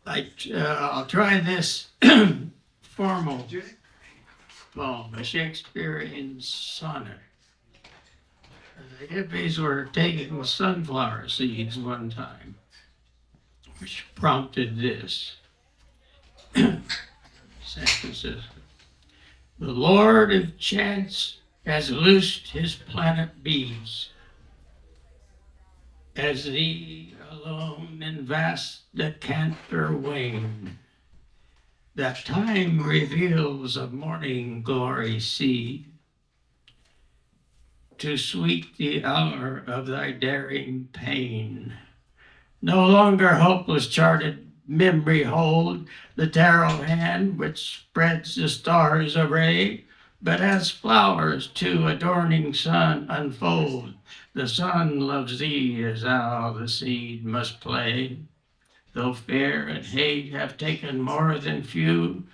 I'll try this formal poem, a Shakespearean sonnet. The hippies were taking sunflower seeds one time, which prompted this. San Francisco. The Lord of Chance has loosed his planet bees. As thee alone in vast decanter wane, that time reveals a morning glory seed. Too sweet the hour of thy daring pain. No longer hopeless charted memory hold the tarot hand which spreads the stars array, but as flowers to adorning sun unfold, the sun loves thee as thou the seed must play. Though fear and hate have taken more than few,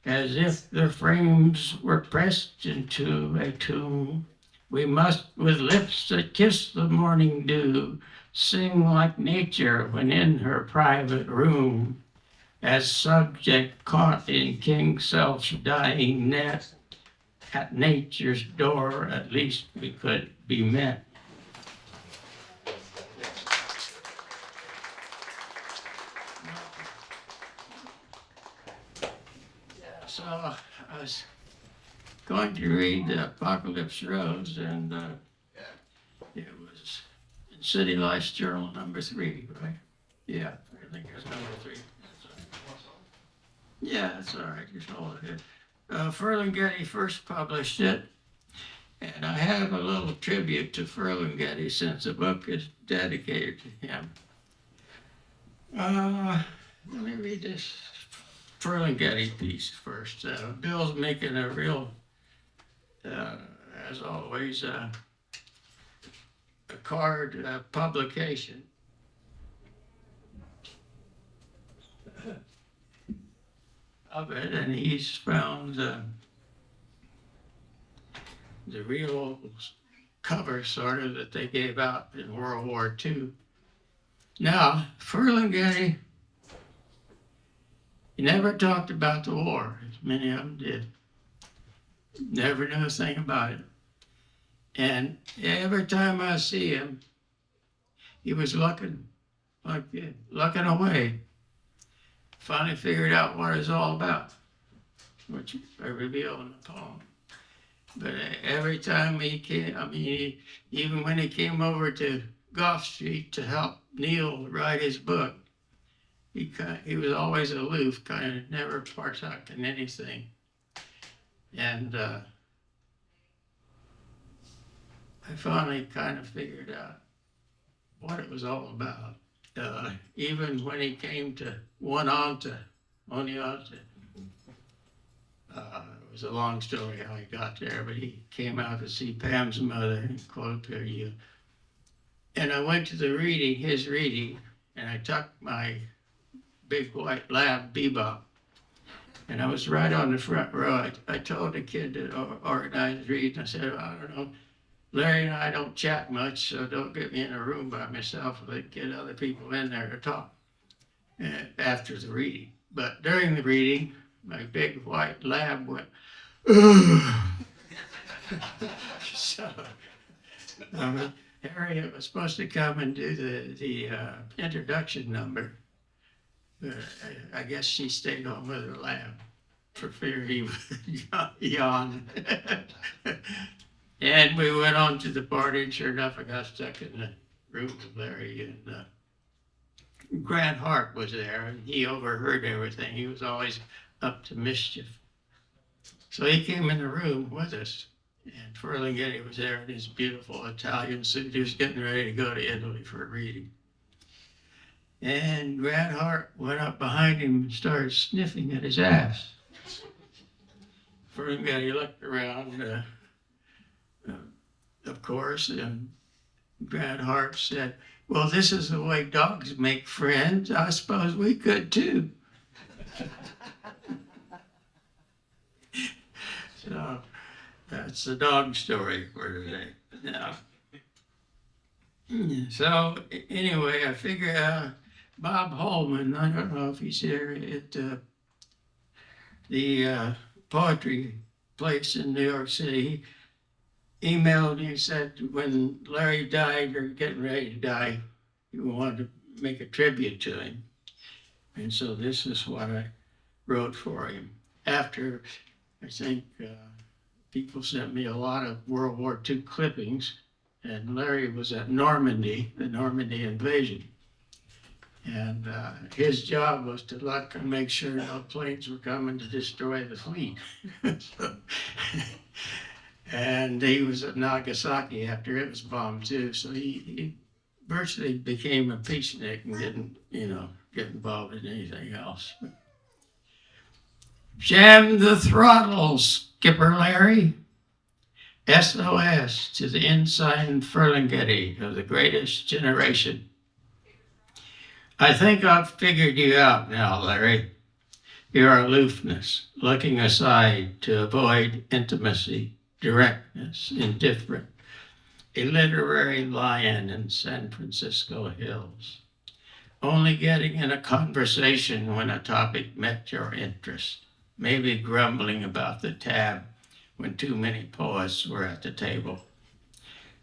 as if their frames were pressed into a tomb, we must, with lips that kiss the morning dew, sing like nature when in her private room. As subject caught in King Self's dying net, at nature's door at least we could be met. So I was going to read the Apocalypse Rose, and it was in City Life's Journal number 3, right? Yeah, I think it's number 3. Yeah, that's all right. Just hold it. Ferlinghetti first published it, and I have a little tribute to Ferlinghetti since the book is dedicated to him. Let me read this Ferlinghetti piece first. Bill's making a real, as always, a card publication. Of it, and he's found the real cover sort of that they gave out in World War II. Now, Ferlinghetti, he never talked about the war, as many of them did. Never knew a thing about it. And every time I see him, he was looking away. Finally figured out what it's all about, which I reveal in the poem. But every time he came, even when he came over to Gough Street to help Neil write his book, he was always aloof, kind of never partook in anything. And I finally kind of figured out what it was all about. Even when he came to Oneonta, it was a long story how he got there, but he came out to see Pam's mother, quote her you. And I went to his reading, and I tucked my big white lab bebop, and I was right on the front row. I told the kid that organized reading, I said, I don't know, Larry and I don't chat much, so don't get me in a room by myself. Let's get other people in there to talk after the reading. But during the reading, my big white lab went, so Harriet was supposed to come and do the introduction number. I guess she stayed home with her lab for fear he would yawn. And we went on to the party, and sure enough, I got stuck in the room with Larry, and Grant Hart was there, and he overheard everything. He was always up to mischief. So he came in the room with us, and Ferlinghetti was there in his beautiful Italian suit. He was getting ready to go to Italy for a reading. And Grant Hart went up behind him and started sniffing at his ass. Ferlinghetti looked around, of course, and Grant Hart said, well, this is the way dogs make friends. I suppose we could too. So that's the dog story for today. Now, so anyway, I figure Bob Holman, I don't know if he's here, at the poetry place in New York City. He emailed me and said when Larry died or getting ready to die, he wanted to make a tribute to him. And so this is what I wrote for him. After, I think, people sent me a lot of World War II clippings, and Larry was at Normandy, the Normandy invasion. And his job was to look and make sure no planes were coming to destroy the fleet. So, and he was at Nagasaki after it was bombed too. So he virtually became a peacenik and didn't, get involved in anything else. Jam the throttle, Skipper Larry. SOS to the ensign Ferlinghetti of the greatest generation. I think I've figured you out now, Larry. Your aloofness, looking aside to avoid intimacy, directness, indifferent, a literary lion in San Francisco hills, only getting in a conversation when a topic met your interest, maybe grumbling about the tab when too many poets were at the table.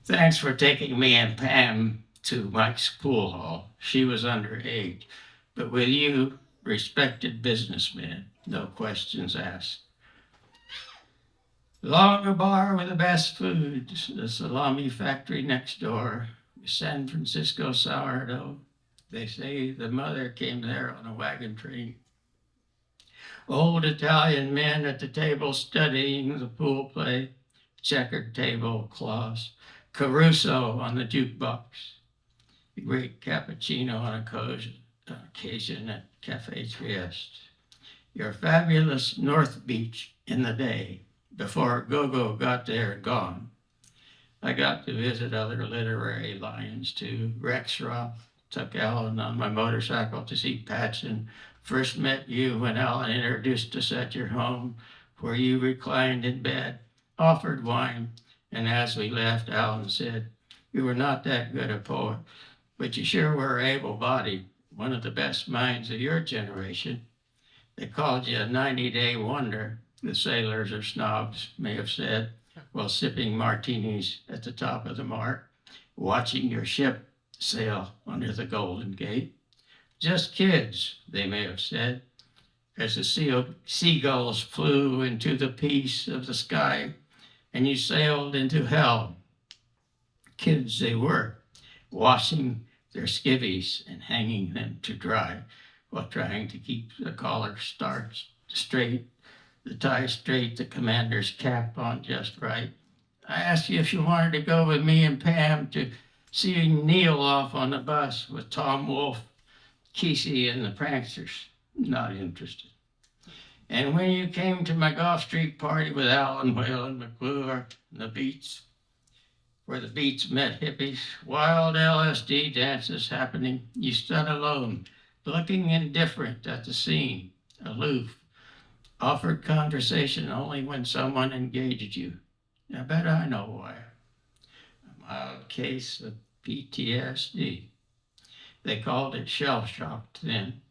Thanks for taking me and Pam to Mike's pool hall. She was underage, but with you, respected businessman, no questions asked. Laowa bar with the best food, the salami factory next door, San Francisco sourdough. They say the mother came there on a wagon train. Old Italian men at the table studying the pool play, checkered tablecloths, Caruso on the jukebox, the great cappuccino on occasion at Cafe Trieste. Your fabulous North Beach in the day, before Go-Go got there and gone. I got to visit other literary lions too. Rex Roth took Alan on my motorcycle to see Patchen. First met you when Alan introduced us at your home, where you reclined in bed, offered wine, and as we left, Alan said, "You were not that good a poet, but you sure were able-bodied, one of the best minds of your generation. They called you a 90-day wonder," the sailors or snobs may have said, while sipping martinis at the top of the mark, watching your ship sail under the Golden Gate. Just kids, they may have said, as the seagulls flew into the peace of the sky and you sailed into hell. Kids they were, washing their skivvies and hanging them to dry while trying to keep the collar starched straight, the tie straight, the commander's cap on just right. I asked you if you wanted to go with me and Pam to see Neil off on the bus with Tom Wolfe, Kesey, and the Pranksters. Not interested. And when you came to my Gulf Street party with Alan Whale and McClure and the Beats, where the Beats met hippies, wild LSD dances happening, you stood alone, looking indifferent at the scene, aloof, offered conversation only when someone engaged you. I bet I know why. A mild case of PTSD. They called it shell shock then.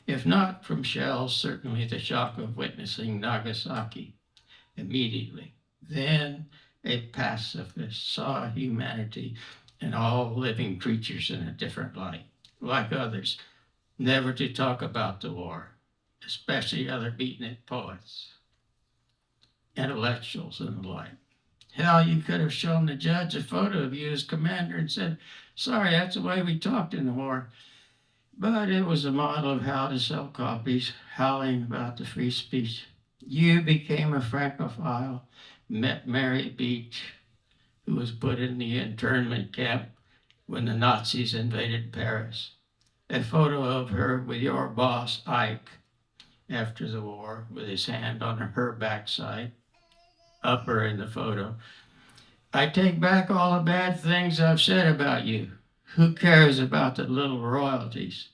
If not from shells, certainly the shock of witnessing Nagasaki immediately. Then a pacifist saw humanity and all living creatures in a different light, like others, never to talk about the war, especially other beatnik poets, intellectuals and the like. Hell, you could have shown the judge a photo of you as commander and said, "Sorry, that's the way we talked in the war." But it was a model of how to sell copies, howling about the free speech. You became a Francophile, met Mary Beach, who was put in the internment camp when the Nazis invaded Paris. A photo of her with your boss, Ike, after the war, with his hand on her backside, upper in the photo. I take back all the bad things I've said about you. Who cares about the little royalties?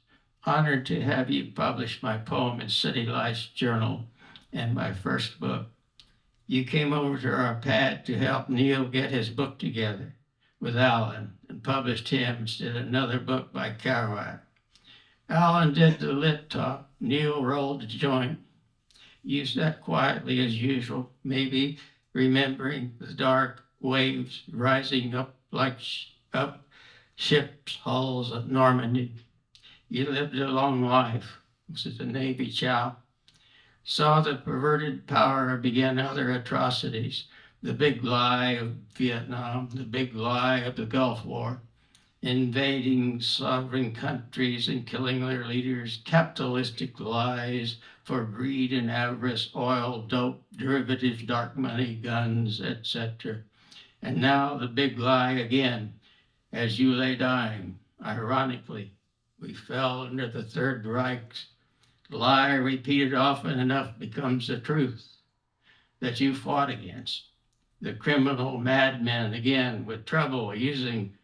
Honored to have you publish my poem in City Life's journal and my first book. You came over to our pad to help Neil get his book together with Alan and published him instead of another book by Kerouac. Alan did the lit talk. Neil rolled the joint. You sat quietly as usual, maybe remembering the dark waves rising up like up ships' hulls at Normandy. You lived a long life. Was it a Navy chow? Saw the perverted power begin other atrocities. The big lie of Vietnam, the big lie of the Gulf War, invading sovereign countries and killing their leaders, capitalistic lies for greed and avarice, oil, dope, derivatives, dark money, guns, etc. And now the big lie again, as you lay dying. Ironically, we fell under the Third Reich's lie repeated often enough becomes the truth that you fought against. The criminal madmen, again, with trouble using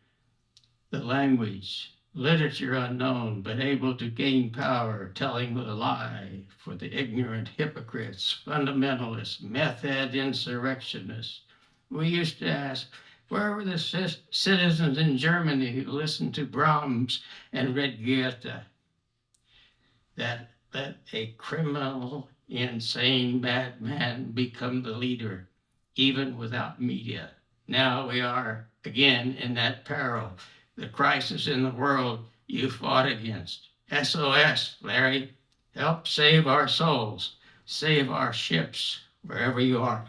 the language, literature unknown, but able to gain power, telling the lie for the ignorant hypocrites, fundamentalists, meth head insurrectionists. We used to ask, where were the citizens in Germany who listened to Brahms and read Goethe? That let a criminal, insane madman become the leader, even without media. Now we are again in that peril, the crisis in the world you fought against. SOS, Larry, help save our souls, save our ships, wherever you are.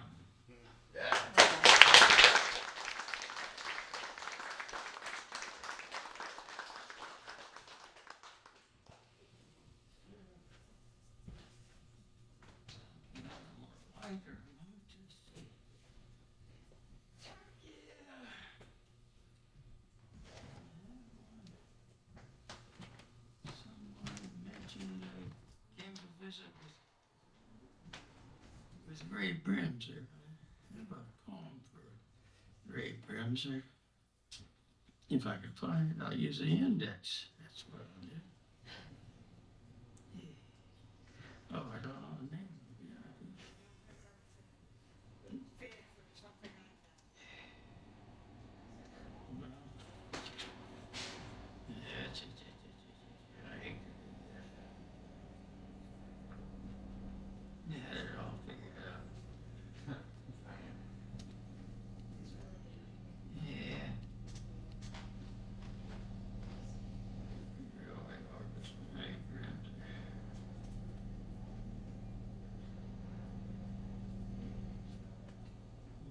With Ray Bremser. I have a poem for Ray Bremser. If I could find it, I'll use the index. That's what I'll do. Oh, I don't know the name. Yeah, it all figured out. Yeah. Really, August, May, Bremser.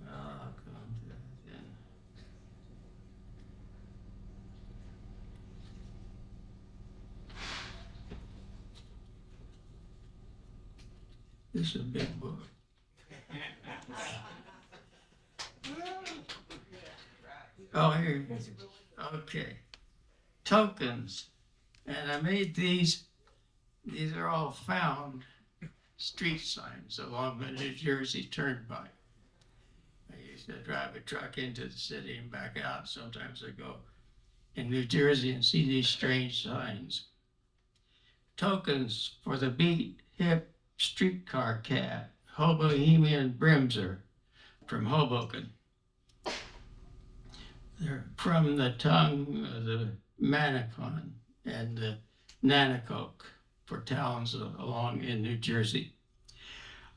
Well, I'll come to it then. This is a big book. Oh, here it is. Okay. Tokens. And I made these are all found street signs along the New Jersey Turnpike. I used to drive a truck into the city and back out. Sometimes I go in New Jersey and see these strange signs. Tokens for the beat, hip, streetcar cat, Hobohemian Bremser from Hoboken. They're from the tongue of the Manicon and the Nanacoke for towns along in New Jersey.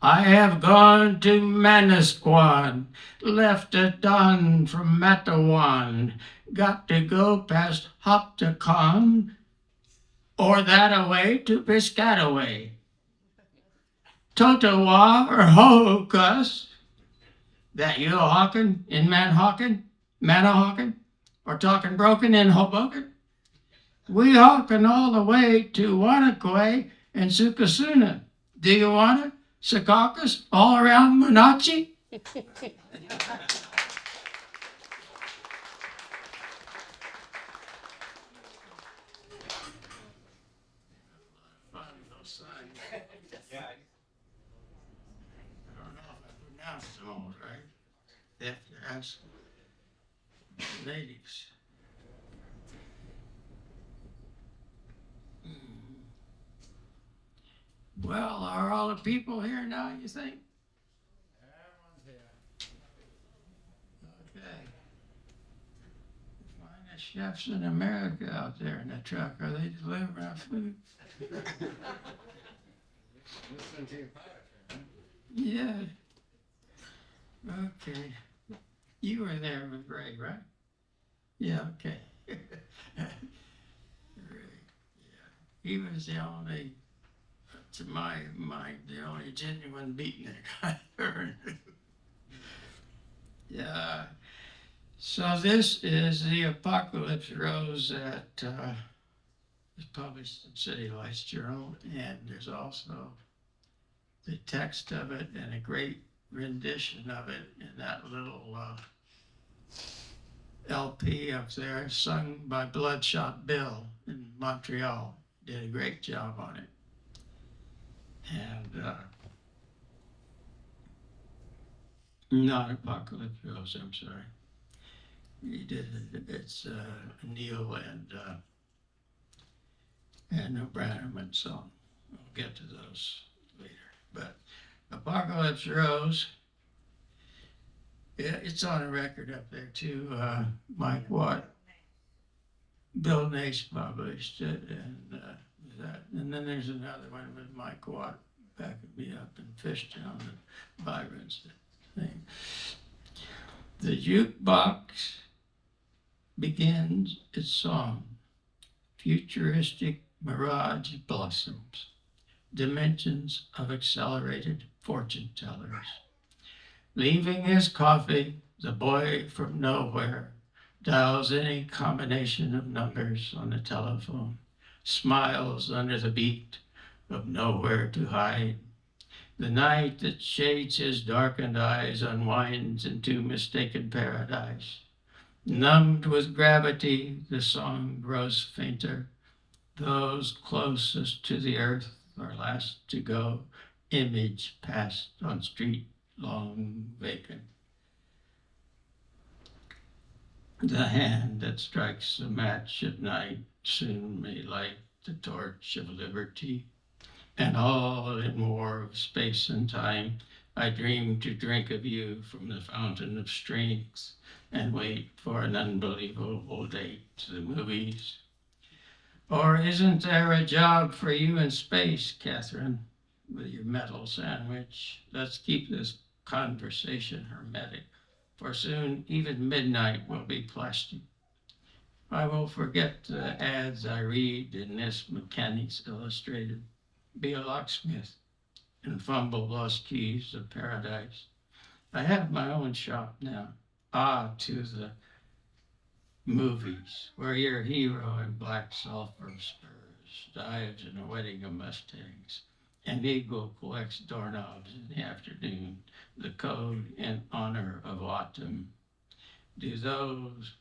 I have gone to Manasquan, left at dawn from Matawan, got to go past Hoptacon, or that away to Piscataway. Totowa or Hohokus, that you hawkin' in Manahawkin, or talking broken in Hoboken? We hawkin' all the way to Wanakoi and Sukasuna. Do you want it? Secaucus, all around Monachi? I don't know if I pronounced them all right. They have to ask the natives. Well, are all the people here now, you think? Everyone's here. Okay. Find chefs in America out there in the truck. Are they delivering our food? Listen to your poetry, huh? Yeah. Okay. You were there with Ray, right? Yeah, okay. Ray, yeah. He was the only, to my mind, the only genuine beatnik I ever knew. Yeah. So this is the Apocalypse Rose that is published in City Lights Journal, and there's also the text of it and a great rendition of it in that little LP up there, sung by Bloodshot Bill in Montreal. Did a great job on it. And not Apocalypse Rose, I'm sorry. He did it. It's Neil and O'Brien song. We'll get to those later. But Apocalypse Rose, yeah, it's on a record up there too. Mike Watt, Bill Nace published it, and then there's another one with Mike Watt backing me up in Fishtown and Byron's thing. The jukebox begins its song. Futuristic mirage blossoms, dimensions of accelerated fortune tellers. Leaving his coffee, the boy from nowhere dials any combination of numbers on the telephone, smiles under the beat of nowhere to hide. The night that shades his darkened eyes unwinds into mistaken paradise. Numbed with gravity, the song grows fainter. Those closest to the earth are last to go, image passed on street long vacant. The hand that strikes a match at night soon may light the torch of liberty. And all in war of space and time, I dream to drink of you from the fountain of strength and wait for an unbelievable date to the movies. Or isn't there a job for you in space, Catherine, with your metal sandwich? Let's keep this conversation hermetic, for soon even midnight will be plastic. I will forget the ads I read in this Mechanics Illustrated. Be a locksmith and fumble lost keys of paradise. I have my own shop now. To the movies, where your hero in black sulfur spurs dives in a wedding of Mustangs, and Eagle collects doorknobs in the afternoon, the code in honor of autumn. Do those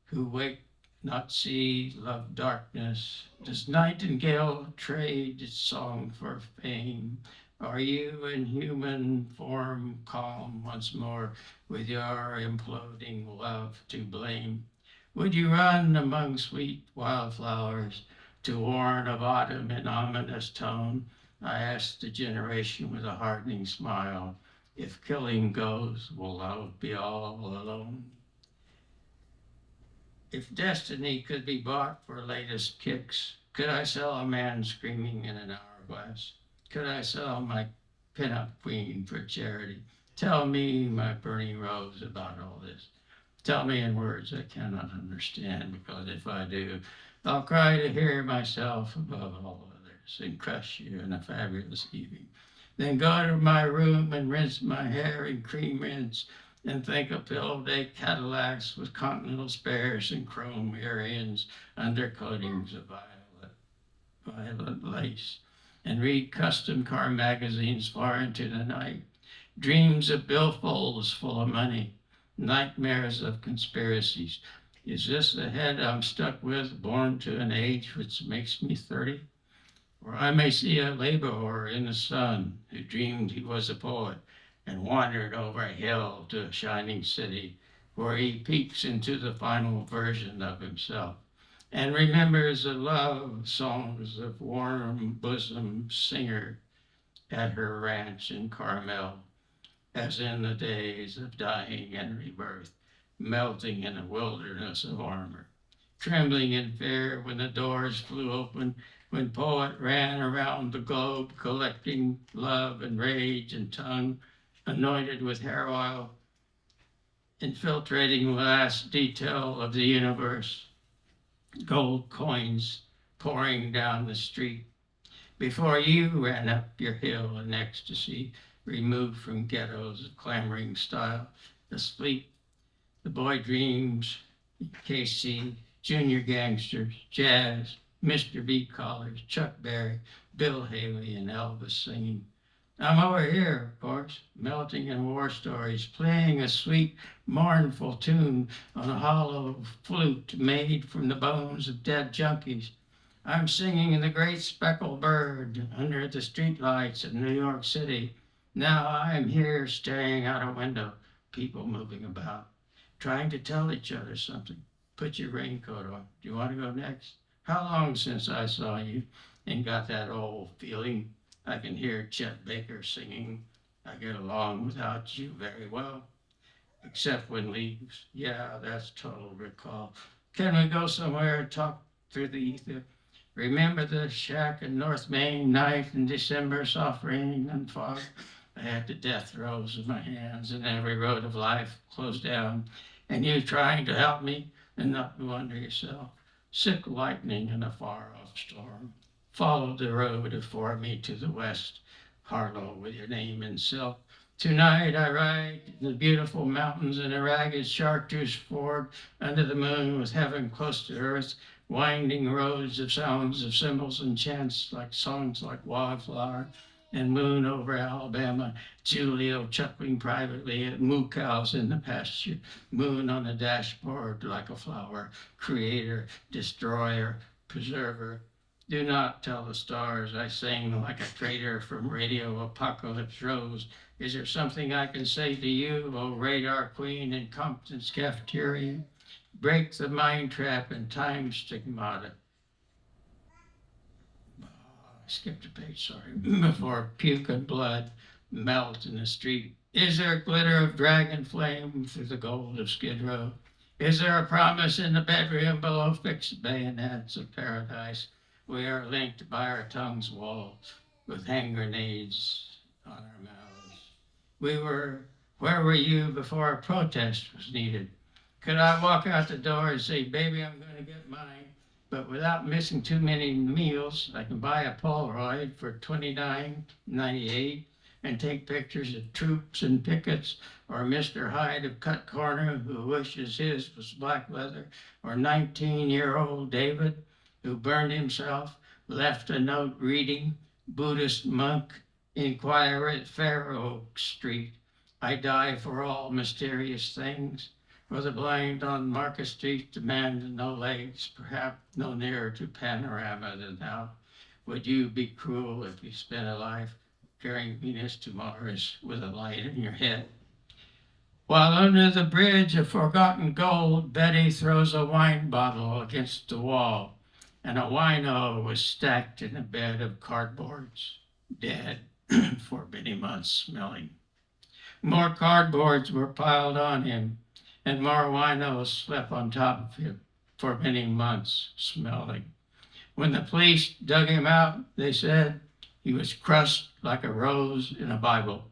who wake not see love darkness? Does Nightingale trade its song for fame? Are you in human form calm once more with your imploding love to blame? Would you run among sweet wildflowers to warn of autumn in ominous tone? I ask the generation with a hardening smile, if killing goes, will love be all alone? If destiny could be bought for latest kicks, could I sell a man screaming in an hourglass? Could I sell my pinup queen for charity? Tell me, my burning rose, about all this. Tell me in words I cannot understand, because if I do, I'll cry to hear myself above all others and crush you in a fabulous evening. Then go to my room and rinse my hair in cream rinse, and think of pill-day Cadillacs with continental spares and chrome earrings, undercoatings of violet lace, and read custom car magazines far into the night. Dreams of billfolds full of money, nightmares of conspiracies. Is this the head I'm stuck with, born to an age which makes me 30? Or I may see a laborer in the sun who dreamed he was a poet and wandered over a hill to a shining city where he peeks into the final version of himself and remembers the love songs of warm bosom singer at her ranch in Carmel, as in the days of dying and rebirth. melting in a wilderness of armor, trembling in fear when the doors flew open, when poet ran around the globe collecting love and rage and tongue, anointed with hair oil, infiltrating the last detail of the universe, gold coins pouring down the street. Before you ran up your hill in ecstasy, removed from ghettos of clamoring style, asleep, the boy dreams, KC, junior gangsters, jazz, Mr. B collars, Chuck Berry, Bill Haley, and Elvis singing. I'm over here, of course, melting in war stories, playing a sweet, mournful tune on a hollow flute made from the bones of dead junkies. I'm singing the great speckled bird under the streetlights of New York City. Now I'm here staring out a window, people moving about, trying to tell each other something. Put your raincoat on. Do you want to go next? How long since I saw you and got that old feeling? I can hear Chet Baker singing. I get along without you very well, except when leaves. Yeah, that's total recall. Can we go somewhere and talk through the ether? Remember the shack in North Main night in December, soft rain and fog? I had the death throes in my hands and every road of life closed down. And you trying to help me and not go under yourself. Sick lightning in a far-off storm. Followed the road before me to the west, Harlow with your name in silk. Tonight I ride in the beautiful mountains in a ragged chartreuse ford under the moon with heaven close to earth, winding roads of sounds of cymbals and chants like songs like Wildflower and Moon over Alabama, Julio chuckling privately at moo cows in the pasture, moon on the dashboard like a flower, creator, destroyer, preserver. Do not tell the stars I sing like a traitor from Radio Apocalypse Rose. Is there something I can say to you, oh radar queen in Compton's cafeteria? Break the mind trap and time stigmata. I skipped a page, sorry. Before puke and blood melt in the street. Is there a glitter of dragon flame through the gold of Skid Row? Is there a promise in the bedroom below fixed bayonets of paradise? We are linked by our tongue's wall with hand grenades on our mouths. Where were you before a protest was needed? Could I walk out the door and say, baby, I'm going to get mine, but without missing too many meals, I can buy a Polaroid for $29.98 and take pictures of troops and pickets, or Mr. Hyde of Cut Corner who wishes his was black leather, or 19-year-old David who burned himself, left a note reading, Buddhist monk, inquire at Fair Oak Street. I die for all mysterious things. For the blind on Market Street demand no legs, perhaps no nearer to panorama than thou. Would you be cruel if you spent a life carrying Venus to Mars with a light in your head? While under the bridge of forgotten gold, Betty throws a wine bottle against the wall, and a wino was stacked in a bed of cardboards, dead for many months smelling. More cardboards were piled on him, and more winos slept on top of him for many months smelling. When the police dug him out, they said he was crushed like a rose in a Bible.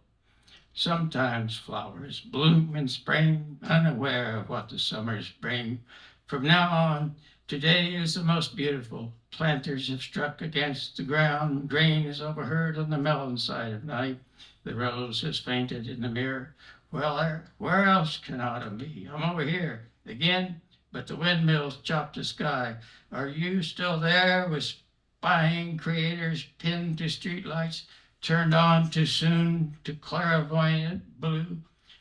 Sometimes flowers bloom in spring, unaware of what the summers bring. From now on, today is the most beautiful. Planters have struck against the ground. Grain is overheard on the melon side of night. The rose has fainted in the mirror. Well, where else can autumn be? I'm over here again, but the windmills chop the sky. Are you still there with spying creators pinned to streetlights, turned on too soon to clairvoyant blue?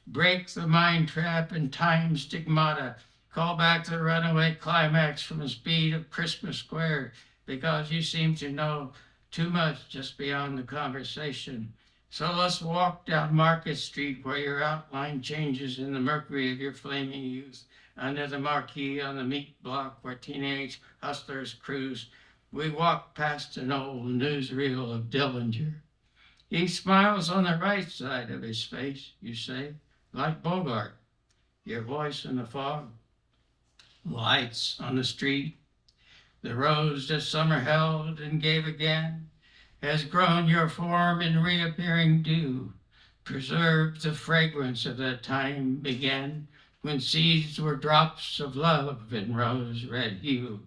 Break the mind trap and time stigmata. Call back the runaway climax from the speed of Christmas squared, because you seem to know too much just beyond the conversation. So let's walk down Market Street where your outline changes in the mercury of your flaming youth, under the marquee on the meat block where teenage hustlers cruise. We walk past an old newsreel of Dillinger. He smiles on the right side of his face, you say, like Bogart. your voice in the fog, lights on the street. The rose that summer held and gave again has grown your form in reappearing dew, preserved the fragrance of that time began when seeds were drops of love in rose red hue.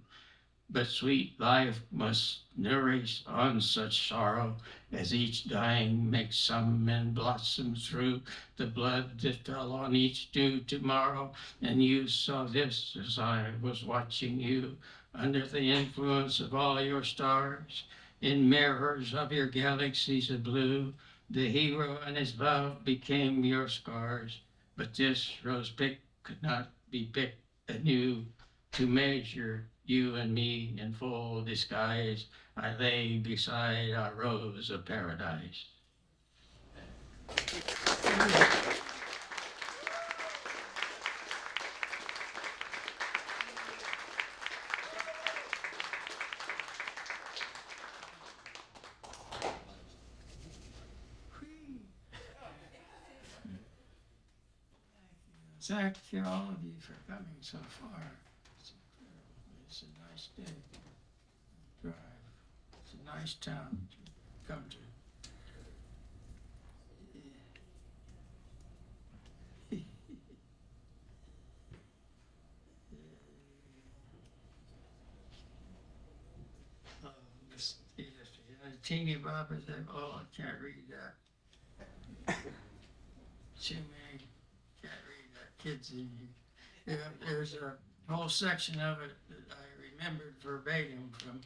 But sweet life must nourish on such sorrow as each dying makes some and blossoms through the blood that fell on each due tomorrow. And you saw this as I was watching you under the influence of all your stars, in mirrors of your galaxies of blue. The hero and his love became your scars, but this rose pick could not be picked anew to measure you and me in full disguise. I lay beside our rose of paradise. Thank you, all of you, for coming so far. It's incredible. It's a nice day. Drive. It's a nice town to come to. Teeny boppers, oh, I can't read that. Too many, can't read that. Kids in here. There's a whole section of it that I remembered verbatim from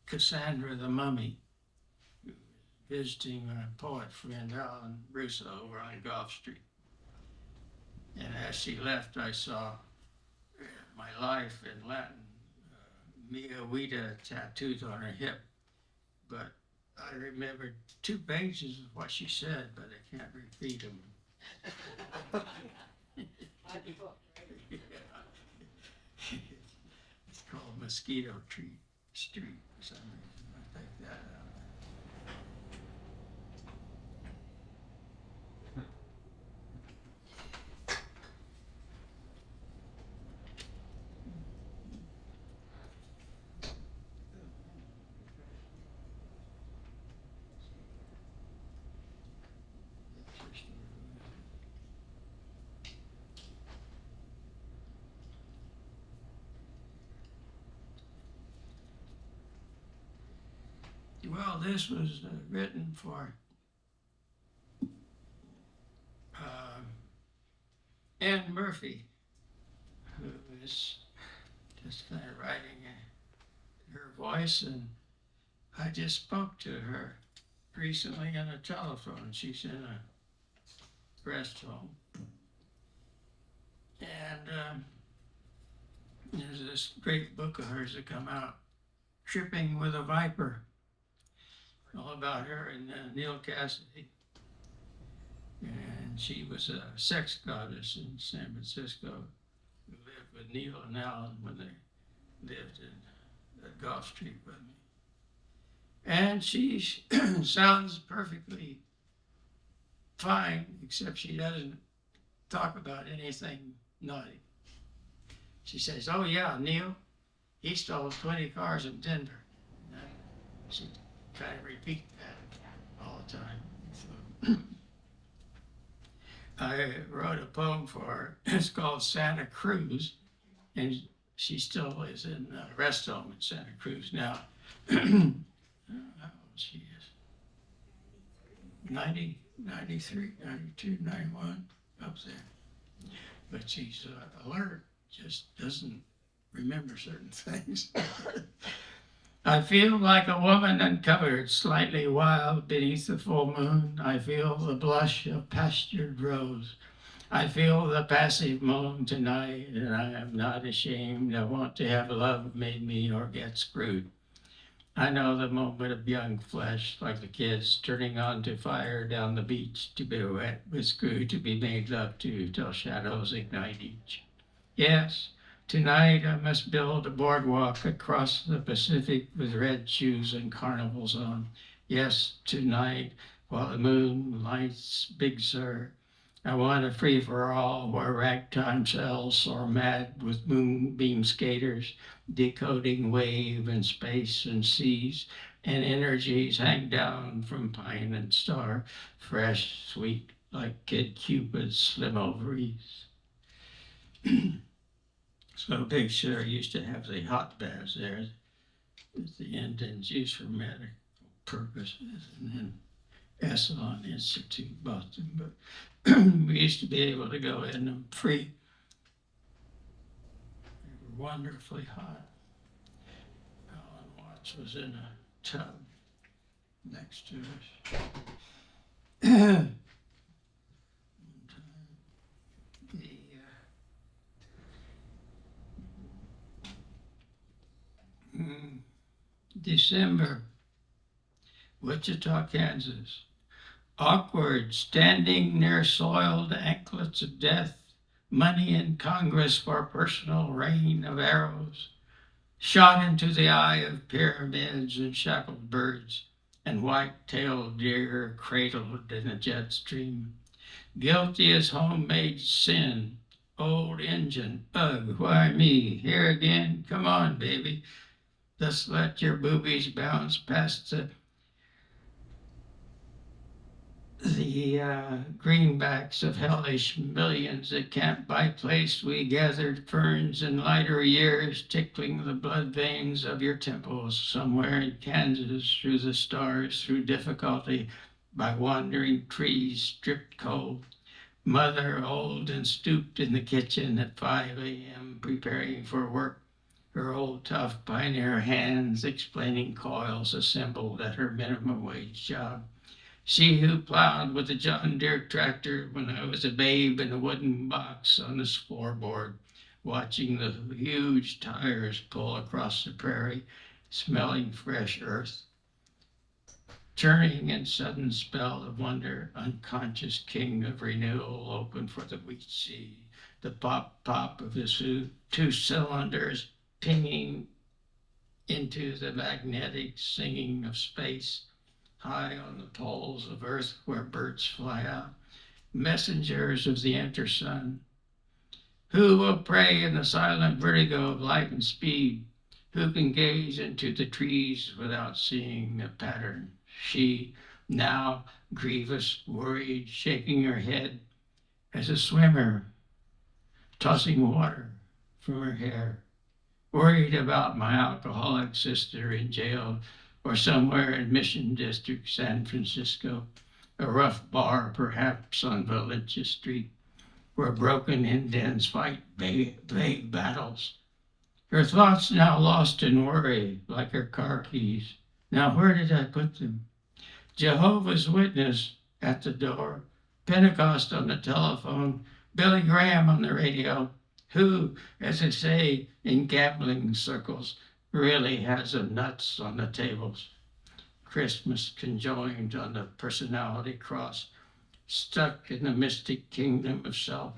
Cassandra the Mummy, visiting a poet friend, Alan Russo, over on Gulf Street. And as she left, I saw my life in Latin, Mia Vita tattooed on her hip. But I remembered 2 pages of what she said, but I can't repeat them. It's called Mosquito Street for some reason. I take that out. Well, this was written for Anne Murphy, who is just kind of writing her voice, and I just spoke to her recently on a telephone. She's in a rest home. And there's this great book of hers that come out, Tripping with a Viper, all about her and Neil Cassidy. And she was a sex goddess in San Francisco who lived with Neil and Alan when they lived at Gulf Street with me. And she sounds perfectly fine, except she doesn't talk about anything naughty. She says, "Oh yeah, Neil, he stole 20 cars in Denver." She kind of repeat that all the time. So I wrote a poem for her. It's called Santa Cruz, and she still is in a rest home in Santa Cruz now. I don't know how old she is. 90, 93, 92, 91, up there. But she's alert, just doesn't remember certain things. I feel like a woman uncovered, slightly wild beneath the full moon. I feel the blush of pastured rose. I feel the passive moan tonight, and I am not ashamed. I want to have love made me or get screwed. I know the moment of young flesh, like the kids turning on to fire down the beach, to be wet with screw, to be made love to till shadows ignite each. Yes, tonight I must build a boardwalk across the Pacific with red shoes and carnivals on. Yes, tonight, while the moon lights Big Sur, I want a free-for-all where ragtime cells soar mad with moonbeam skaters, decoding wave and space and seas, and energies hang down from pine and star, fresh, sweet, like Kid Cupid's slim ovaries. So Big Sur used to have the hot baths there that the Indians used for medical purposes, and then Esalen Institute bought them, but we used to be able to go in them free. They were wonderfully hot. Alan Watts was in a tub next to us. One time, December, Wichita, Kansas. Awkward, standing near soiled anklets of death, money in Congress for personal rain of arrows, shot into the eye of pyramids and shackled birds, and white-tailed deer cradled in a jet stream. Guilty as homemade sin, old engine, ugh, why me? Here again? Come on, baby. Just let your boobies bounce past the greenbacks of hellish millions that can't buy place. We gathered ferns in lighter years, tickling the blood veins of your temples somewhere in Kansas, through the stars, through difficulty, by wandering trees stripped cold. Mother, old and stooped in the kitchen at 5 a.m., preparing for work, her old tough pioneer hands explaining coils assembled at her minimum wage job. She who plowed with a John Deere tractor when I was a babe in a wooden box on his floorboard, watching the huge tires pull across the prairie, smelling fresh earth. Turning in sudden spell of wonder, unconscious king of renewal, open for the wheat seed, the pop of his two cylinders pinging into the magnetic singing of space, high on the poles of earth where birds fly out, messengers of the intersun. Who will pray in the silent vertigo of light and speed? Who can gaze into the trees without seeing a pattern? She, now grievous, worried, shaking her head as a swimmer, tossing water from her hair, worried about my alcoholic sister in jail or somewhere in Mission District, San Francisco, a rough bar perhaps on Valencia Street, where broken Indians fight vague battles. Her thoughts now lost in worry, like her car keys. Now where did I put them? Jehovah's Witness at the door, Pentecost on the telephone, Billy Graham on the radio, who, as they say in gambling circles, really has the nuts on the tables. Christmas conjoined on the personality cross, stuck in the mystic kingdom of self.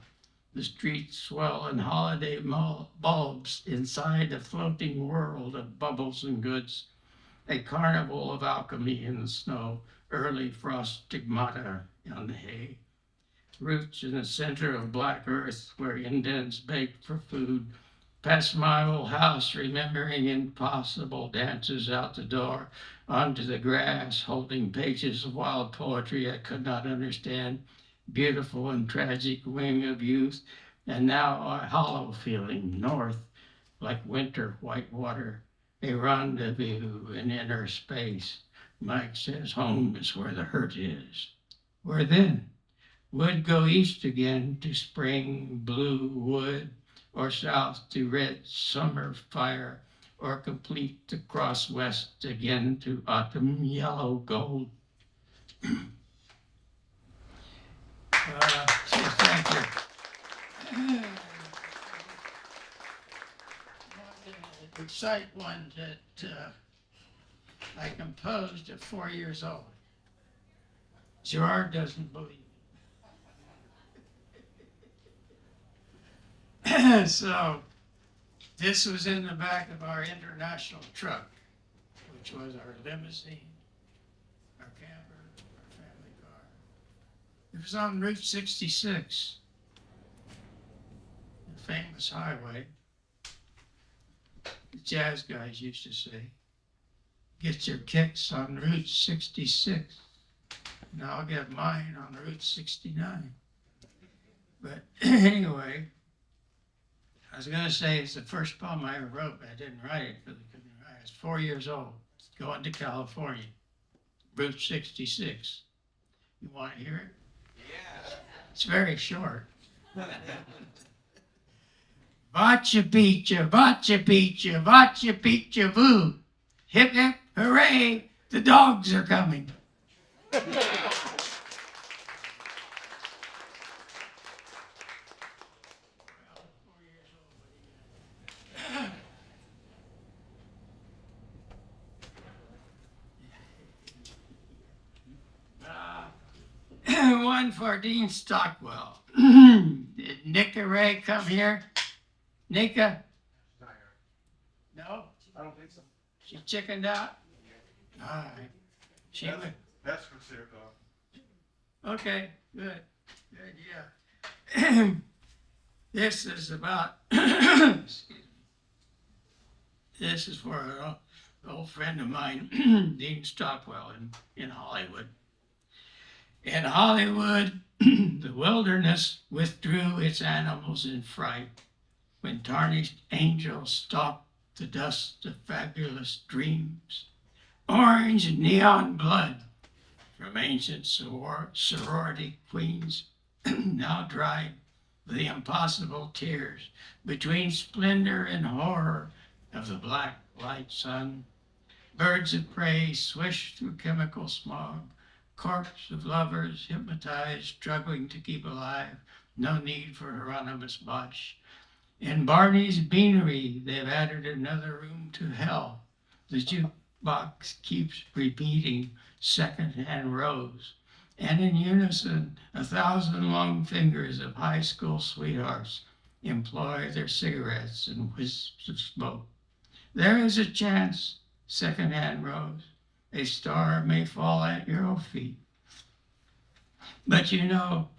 The streets swell in holiday bulbs inside a floating world of bubbles and goods, a carnival of alchemy in the snow, early frost stigmata on the hay. Roots in the center of black earth where indents beg for food, past my old house, remembering impossible dances out the door, onto the grass, holding pages of wild poetry I could not understand, beautiful and tragic wing of youth, and now a hollow feeling north, like winter white water, a rendezvous in inner space. Mike says home is where the hurt is. Where then? Would go east again to spring blue wood, or south to red summer fire, or complete to cross west again to autumn yellow gold. Thank you. Recite one that I composed at 4 years old. Gerard doesn't believe it. So this was in the back of our international truck, which was our limousine, our camper, our family car. It was on Route 66, the famous highway. The jazz guys used to say, get your kicks on Route 66. And I'll get mine on Route 69. But anyway, I was going to say it's the first poem I ever wrote, but I didn't write it because I was 4 years old, going to California, Route 66. You want to hear it? Yeah. It's very short. Vacha picha, vacha picha voo. Hip hip, hooray, the dogs are coming. One for Dean Stockwell. Did Nika Ray come here? Nika? No? I don't think so. She chickened out? All right. She That's- would. That's for Sarah. Okay, good. Good, yeah. This is about, excuse me. This is for an old friend of mine, Dean Stockwell in Hollywood. In Hollywood, the wilderness withdrew its animals in fright when tarnished angels stalked the dust of fabulous dreams. Orange and neon blood from ancient sorority queens now dried with the impossible tears between splendor and horror of the black light sun. Birds of prey swish through chemical smog. Corpse of lovers hypnotized, struggling to keep alive. No need for Hieronymus Bosch. In Barney's Beanery, they've added another room to hell. The jukebox keeps repeating second-hand rose. And in unison, 1,000 long fingers of high school sweethearts employ their cigarettes and wisps of smoke. There is a chance, second-hand rose, a star may fall at your feet. But you know,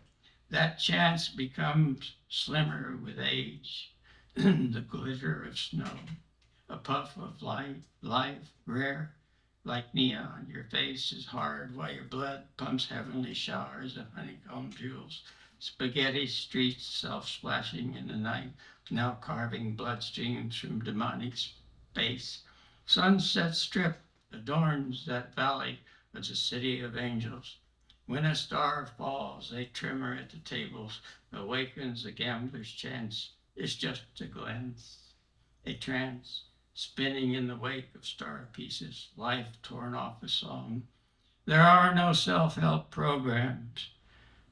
that chance becomes slimmer with age. The glitter of snow, a puff of light, life rare, like neon. Your face is hard while your blood pumps heavenly showers of honeycomb jewels. Spaghetti streets self-splashing in the night, now carving bloodstreams from demonic space. Sunset Strip adorns that valley as a city of angels. When a star falls, a tremor at the tables awakens a gambler's chance. It's just a glance, a trance, spinning in the wake of star pieces, life torn off a song. There are no self-help programs.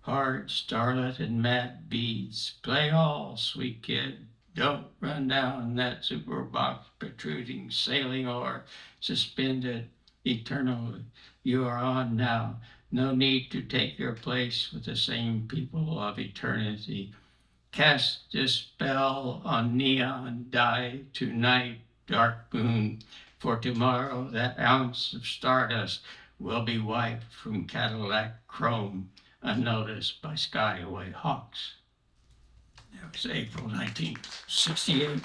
Hard starlet and mad beads. Play all, sweet kid. Don't run down that super box protruding, sailing oar, suspended eternally. You are on now. No need to take your place with the same people of eternity. Cast a spell on neon dye tonight, dark moon, for tomorrow that ounce of stardust will be wiped from Cadillac chrome, unnoticed by skyway hawks. That was April 1968.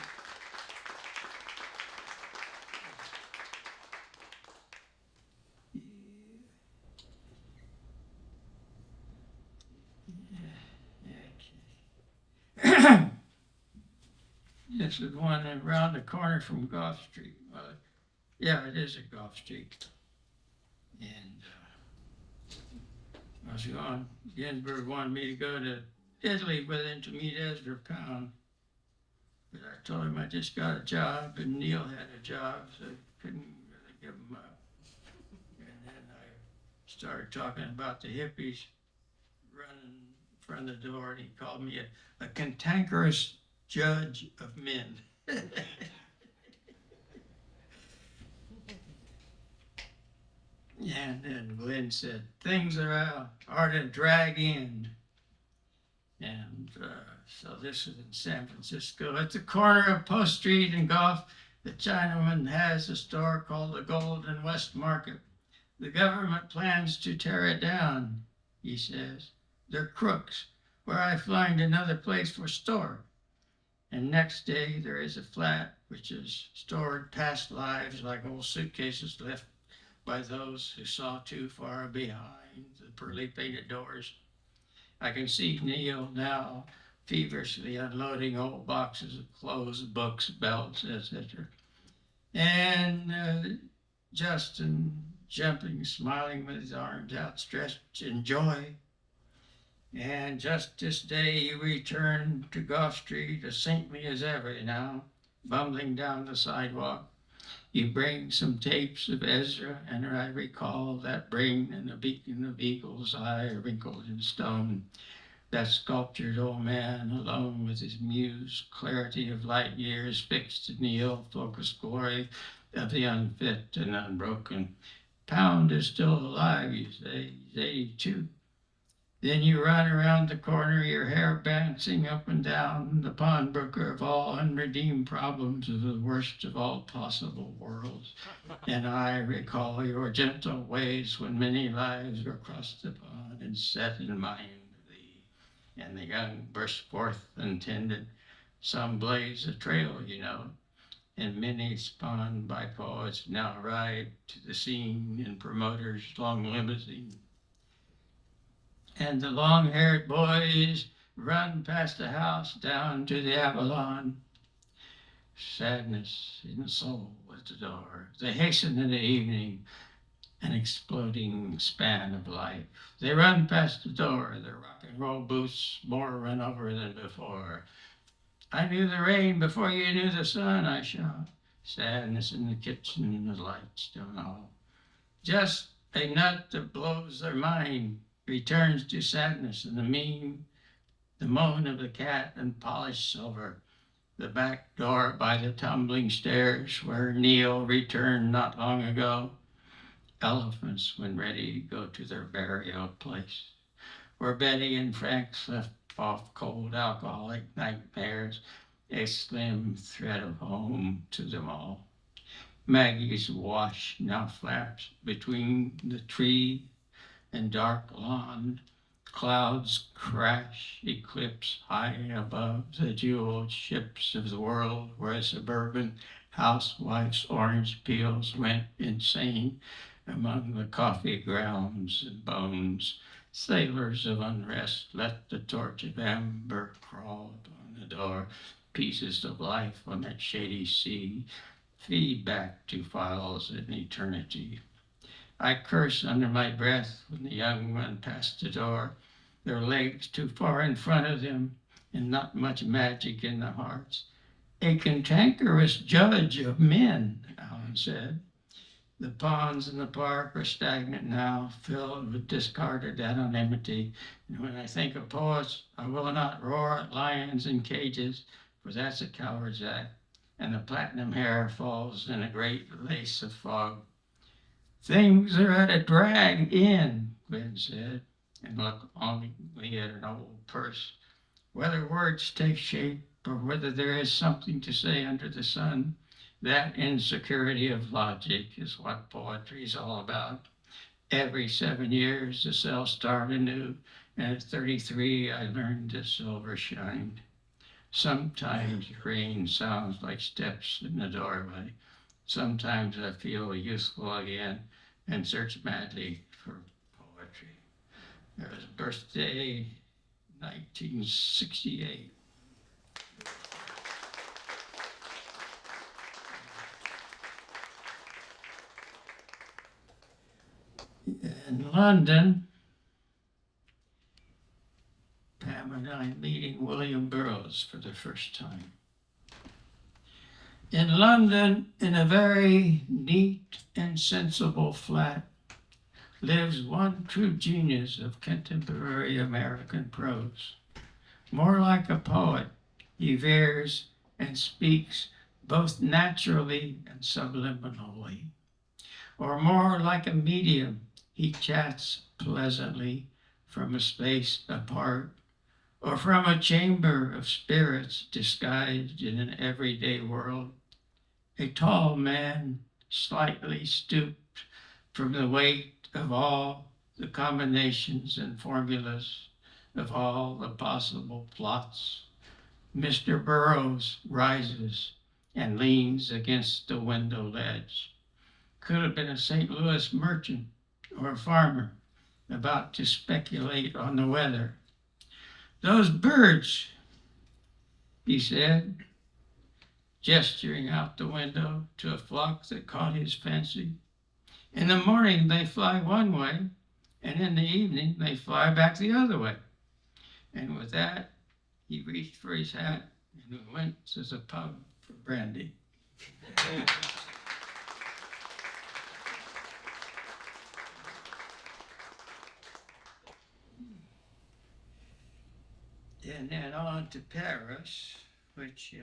This is one around the corner from Gough Street. Yeah, it is at Gough Street. And I was going, Ginsburg wanted me to go to Italy with him to meet Ezra Pound. But I told him I just got a job and Neil had a job, so I couldn't really give him up. And then I started talking about the hippies running in front of the door, and he called me a cantankerous judge of men. And then Glenn said, things are to drag in. And so this is in San Francisco. At the corner of Post Street and Gough, the Chinaman has a store called the Golden West Market. The government plans to tear it down, he says. they're crooks, where I find another place for store. And next day there is a flat which is stored past lives like old suitcases left by those who saw too far behind the pearly painted doors. I can see Neil now feverishly unloading old boxes of clothes, books, belts, etc. And Justin jumping, smiling with his arms outstretched in joy. And just this day you return to Gough Street as saintly as ever now, bumbling down the sidewalk. You bring some tapes of Ezra, and I recall that brain and the beacon of eagle's eye wrinkled in stone. That sculptured old man alone with his muse, clarity of light years fixed in the ill-focused glory of the unfit and unbroken. Pound is still alive, you say. He's 82. Then you run around the corner, your hair bouncing up and down, the pawnbroker of all unredeemed problems of the worst of all possible worlds. And I recall your gentle ways when many lives were crossed upon and set in mind of thee. And the young burst forth and tended. Some blaze a trail, you know, and many spawned by poets now ride to the scene in promoters' long limousine. And the long-haired boys run past the house down to the Avalon. Sadness in soul at the door. They hasten in the evening, an exploding span of life. They run past the door, their rock and roll boots more run over than before. I knew the rain before you knew the sun, I shout. Sadness in the kitchen, the lights don't all. Just a nut that blows their mind returns to sadness and the moan of the cat and polished silver, the back door by the tumbling stairs where Neil returned not long ago. Elephants, when ready, go to their burial place, where Betty and Frank left off cold alcoholic nightmares, a slim thread of home to them all. Maggie's wash now flaps between the tree and dark lawn. Clouds crash, eclipse high above the jeweled ships of the world where a suburban housewife's orange peels went insane among the coffee grounds and bones. Sailors of unrest let the torch of amber crawl upon the door. Pieces of life on that shady sea feed back to files in eternity. I curse under my breath when the young run past the door, their legs too far in front of them and not much magic in their hearts. A cantankerous judge of men, Alan said. The ponds in the park are stagnant now, filled with discarded anonymity. And when I think of poets, I will not roar at lions in cages, for that's a coward's act. And the platinum hair falls in a great lace of fog. Things are at a drag in, Glenn said, and looked longingly at an old purse. Whether words take shape or whether there is something to say under the sun, that insecurity of logic is what poetry is all about. Every 7 years, the cells start anew, and at 33, I learned the silver shined. Sometimes rain sounds like steps in the doorway. Sometimes I feel youthful again and search madly for poetry. There was a birthday, 1968. In London, Pam and I meeting William Burroughs for the first time. In London, in a very neat and sensible flat, lives one true genius of contemporary American prose. More like a poet, he veers and speaks both naturally and subliminally. Or more like a medium, he chats pleasantly from a space apart, or from a chamber of spirits disguised in an everyday world. A tall man, slightly stooped from the weight of all the combinations and formulas of all the possible plots. Mr. Burroughs rises and leans against the window ledge. Could have been a St. Louis merchant or a farmer about to speculate on the weather. Those birds, he said, gesturing out the window to a flock that caught his fancy. In the morning they fly one way, and in the evening they fly back the other way. And with that, he reached for his hat and went to the pub for brandy. And then on to Paris, which,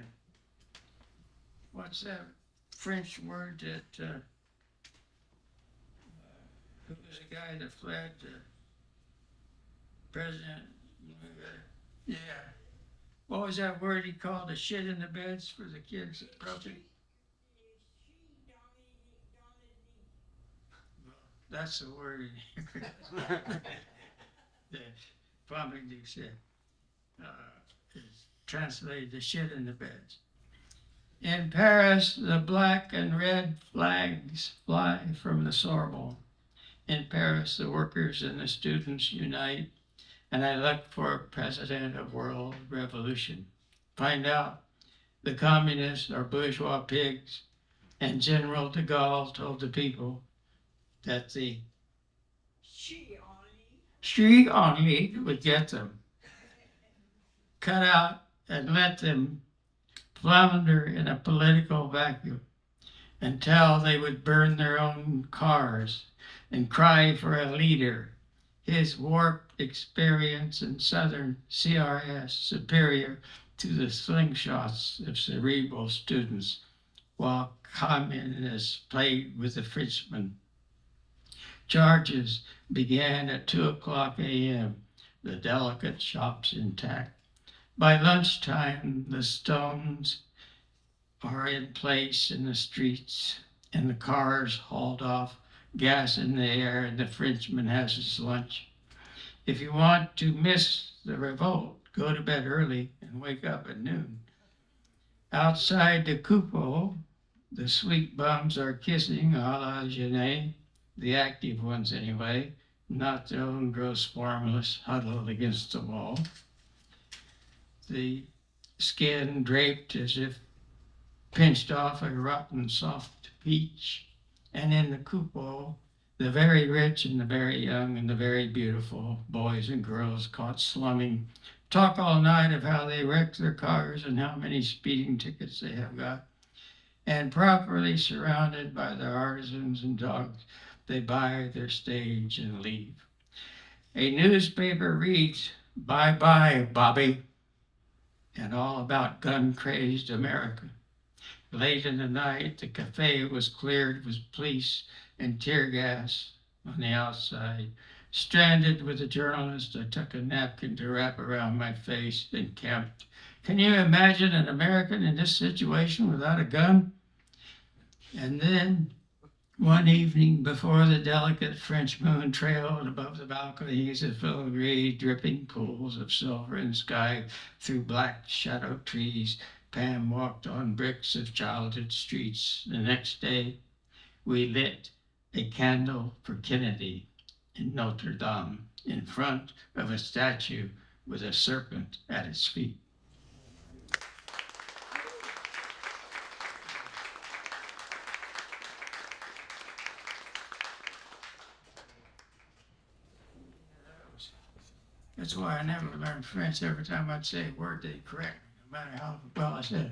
what's that French word that, who was the guy that fled, President, yeah. What was that word he called the shit in the beds for the kids that protested? That's the word that Plymell said. Is translated the shit in the beds. In Paris, the black and red flags fly from the Sorbonne. In Paris, the workers and the students unite, and I look for a president of world revolution. Find out the communists are bourgeois pigs, and General de Gaulle told the people that the she only would get them. Cut out and let them flounder in a political vacuum until they would burn their own cars and cry for a leader. His warped experience in Southern CRS superior to the slingshots of cerebral students while communists played with the Frenchmen. Charges began at 2:00 a.m., the delicate shops intact. By lunchtime, the stones are in place in the streets and the cars hauled off, gas in the air, and the Frenchman has his lunch. If you want to miss the revolt, go to bed early and wake up at noon. Outside the cupola, the sweet bums are kissing a la Genet, the active ones anyway, not the own gross formalists huddled against the wall. The skin draped as if pinched off a rotten soft peach. And in the cupola, the very rich and the very young and the very beautiful, boys and girls caught slumming, talk all night of how they wrecked their cars and how many speeding tickets they have got. And properly surrounded by their artisans and dogs, they buy their stage and leave. A newspaper reads, "Bye-bye, Bobby," and all about gun-crazed America. Late in the night, the cafe was cleared with police and tear gas on the outside. Stranded with a journalist, I took a napkin to wrap around my face and camped. Can you imagine an American in this situation without a gun? And then, one evening before the delicate French moon trailed above the balconies of filigree dripping pools of silver and sky through black shadow trees, Pam walked on bricks of childhood streets. The next day, we lit a candle for Kennedy in Notre Dame in front of a statue with a serpent at its feet. That's why I never learned French. Every time I'd say a word, they'd correct me, no matter how well I said it.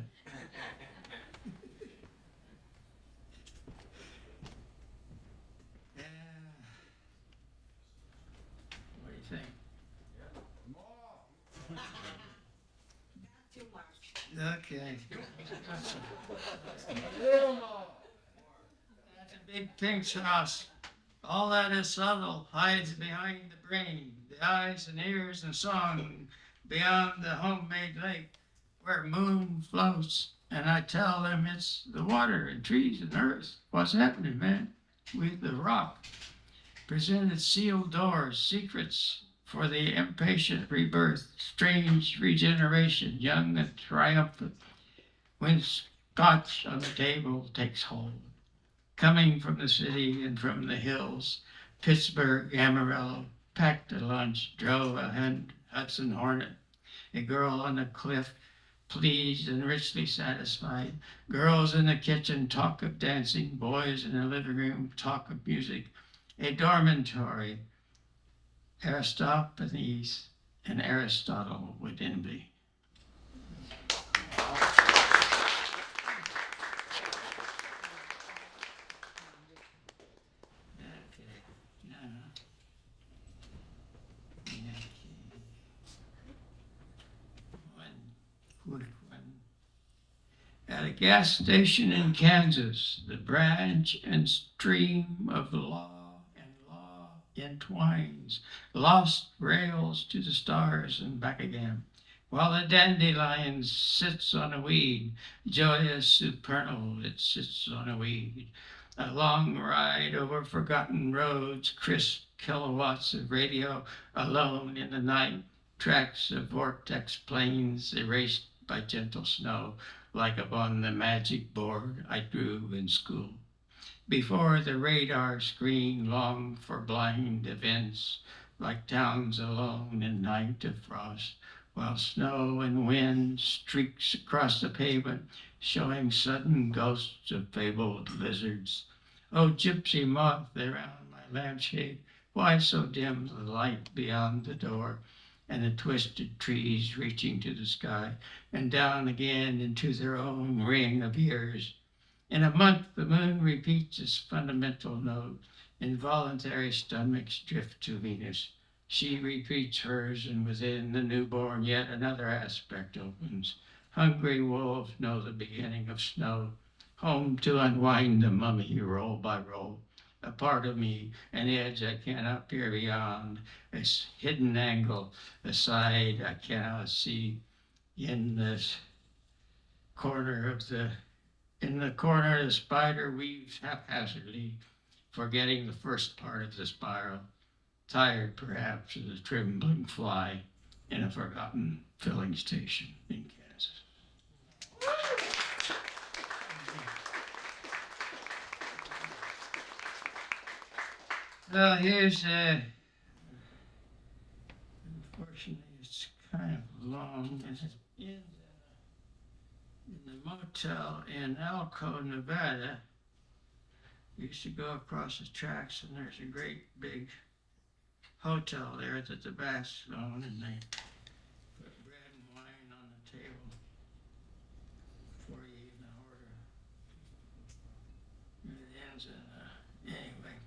Yeah. What do you think? Too much. Okay. A little more. That's a big pink house. All that is subtle hides behind the brain, the eyes and ears and song beyond the homemade lake where moon floats. And I tell them it's the water and trees and earth. What's happening, man? With the rock. Presented sealed doors, secrets for the impatient rebirth, strange regeneration, young and triumphant, when scotch on the table takes hold. Coming from the city and from the hills, Pittsburgh, Amarillo, packed a lunch, drove a Hudson Hornet, a girl on the cliff, pleased and richly satisfied. Girls in the kitchen talk of dancing, boys in the living room talk of music. A dormitory, Aristophanes and Aristotle would envy. Quick one. At a gas station in Kansas, the branch and stream of law entwines, lost rails to the stars and back again, while the dandelion sits on a weed, joyous supernal, it sits on a weed. A long ride over forgotten roads, crisp kilowatts of radio, alone in the night, tracks of vortex planes erased by gentle snow, like upon the magic board I drew in school. Before the radar screen, long for blind events, like towns alone in night of frost, while snow and wind streaks across the pavement, showing sudden ghosts of fabled lizards. Oh, gypsy moth around my lampshade, why so dim the light beyond the door, and the twisted trees reaching to the sky, and down again into their own ring of years. In a month, the moon repeats its fundamental note. Involuntary stomachs drift to Venus. She repeats hers, and within the newborn, yet another aspect opens. Hungry wolves know the beginning of snow. Home to unwind the mummy roll by roll. A part of me, an edge I cannot peer beyond, a hidden angle, a side I cannot see. In this corner of the spider weaves haphazardly, forgetting the first part of the spiral, tired perhaps as a trembling fly in a forgotten filling station in Kansas. Well, here's unfortunately it's kind of long, and it ends in the motel in Elko, Nevada. We used to go across the tracks, and there's a great big hotel there that the Bass own, and they put bread and wine on the table before you even order. And it ends in anyway.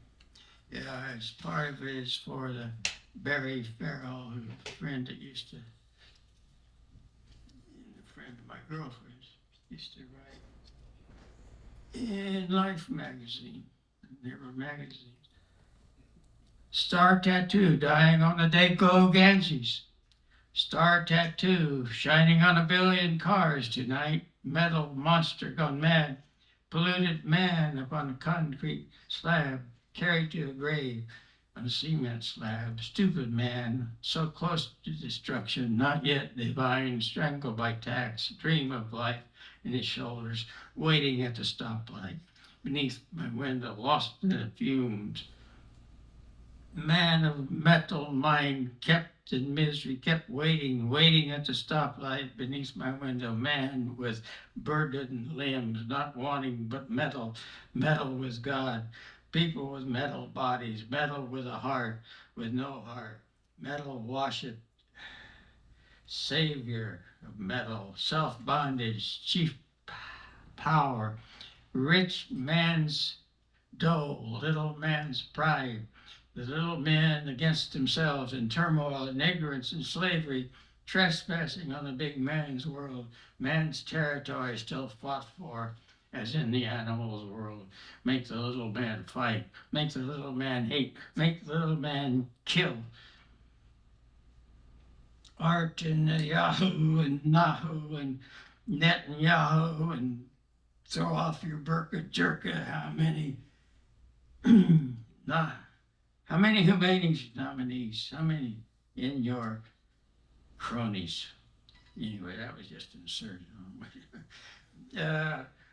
Yeah, as part of it is for the Barry Farrell, a friend that used to, a friend of my girlfriend's, used to write in Life magazine. There were magazines. Star tattoo dying on the Daco Ganges. Star tattoo shining on a billion cars tonight. Metal monster gone mad. Polluted man upon a concrete slab, carried to a grave on a cement slab. Stupid man, so close to destruction, not yet divine, strangled by tax. Dream of life in his shoulders, waiting at the stoplight. Beneath my window, lost in the fumes. Man of metal mind, kept in misery, kept waiting at the stoplight beneath my window. Man with burdened limbs, not wanting but metal with God. People with metal bodies, metal with a heart, with no heart. Metal wash it. Savior of metal, self-bondage, chief power. Rich man's dole, little man's pride. The little men against themselves in turmoil and ignorance and slavery, trespassing on the big man's world, man's territory still fought for, as in the animals' world. Make the little man fight, make the little man hate, make the little man kill. Art and Yahoo and Nahu and Netanyahu and throw off your burqa jerka. How many How many Humanities nominees? How many in your cronies. Anyway, that was just an absurd.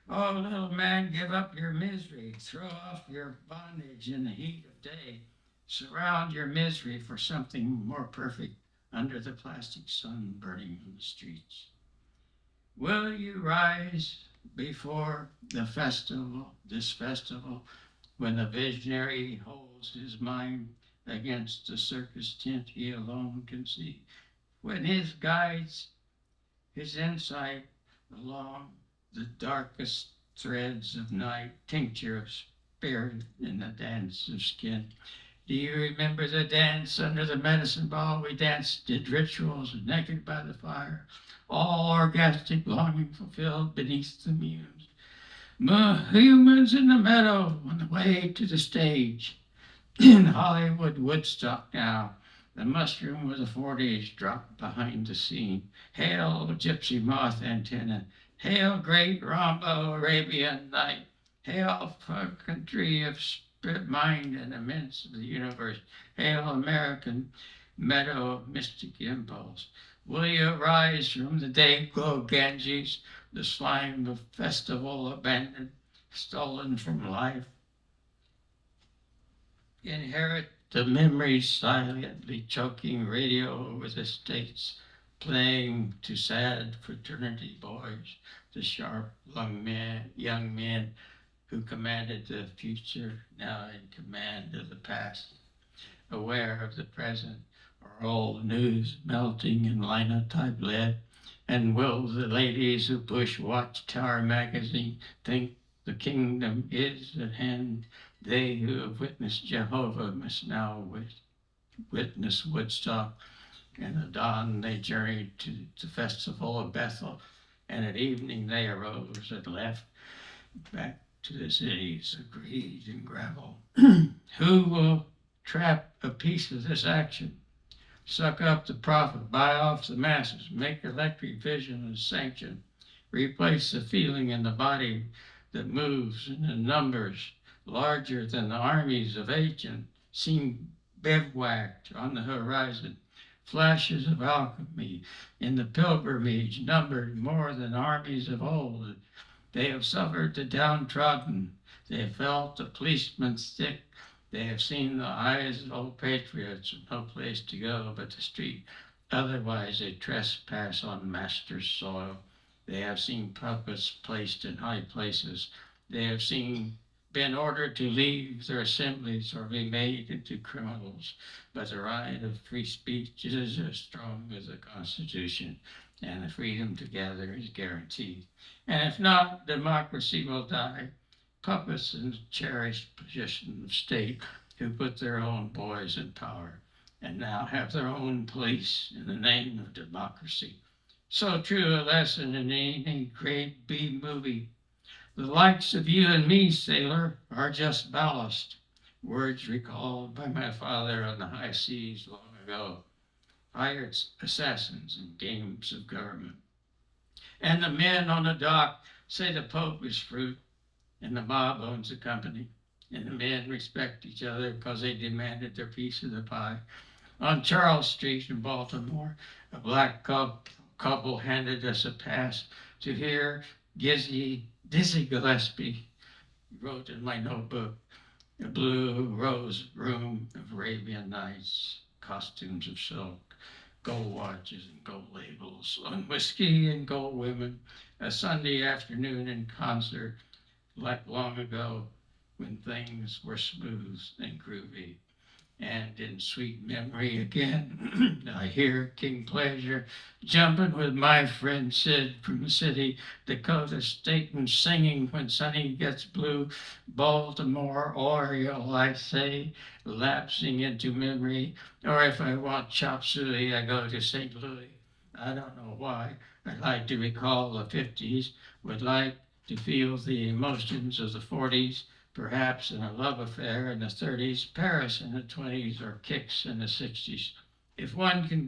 Oh, little man, give up your misery. Throw off your bondage in the heat of day. Surround your misery for something more perfect under the plastic sun burning on the streets. Will you rise before the festival, this festival, when the visionary holds his mind against the circus tent he alone can see? When his guides his insight along the darkest threads of night, tincture of spirit in the dance of skin. Do you remember the dance under the medicine ball? We danced, did rituals naked by the fire, all orgastic longing fulfilled beneath the muse. Humans in the meadow on the way to the stage. In Hollywood Woodstock now, the mushroom of the 40s dropped behind the scene. Hail, gypsy moth antenna. Hail, great Rambo Arabian night. Hail, country of spirit, mind, and immense of the universe. Hail, American meadow of mystic impulse. Will you rise from the day glow Ganges, the slime of festival abandoned, stolen from life? Inherit the memories silently choking radio over the states, playing to sad fraternity boys, the sharp young men who commanded the future, now in command of the past, aware of the present, are old news melting in linotype lead. And will the ladies who push Watchtower magazine think the kingdom is at hand? They who have witnessed Jehovah must now witness Woodstock. And at dawn they journeyed to the festival of Bethel, and at evening they arose and left back to the cities of greed and gravel. Who will trap a piece of this action? Suck up the profit, buy off the masses, make electric vision a sanction, replace the feeling in the body that moves in the numbers larger than the armies of ancient seem bivouacked on the horizon. Flashes of alchemy in the pilgrimage numbered more than armies of old. They have suffered the downtrodden. They have felt the policeman's stick. They have seen the eyes of old patriots with no place to go but the street. Otherwise they trespass on master's soil. They have seen puppets placed in high places. They have been ordered to leave their assemblies or be made into criminals. But the right of free speech is as strong as the Constitution, and the freedom to gather is guaranteed. And if not, democracy will die. Puppets in the cherished position of state who put their own boys in power and now have their own police in the name of democracy. So true a lesson in any great B movie. The likes of you and me, sailor, are just ballast. Words recalled by my father on the high seas long ago. Hired assassins in games of government. And the men on the dock say the Pope is fruit, and the mob owns the company. And the men respect each other because they demanded their piece of the pie. On Charles Street in Baltimore, a black couple handed us a pass to hear Dizzy Gillespie wrote in my notebook, a blue rose room of Arabian Nights, costumes of silk, gold watches and gold labels, on whiskey and gold women, a Sunday afternoon in concert, like long ago when things were smooth and groovy. And in sweet memory again, I hear King Pleasure jumping with my friend Sid from the city, Dakota Staten singing when sunny gets blue, Baltimore Oriole, I say, lapsing into memory. Or if I want chop suey, I go to St. Louis. I don't know why. I'd like to recall the 50s, would like to feel the emotions of the 40s, perhaps in a love affair in the 30s, Paris in the 20s, or kicks in the 60s. If one can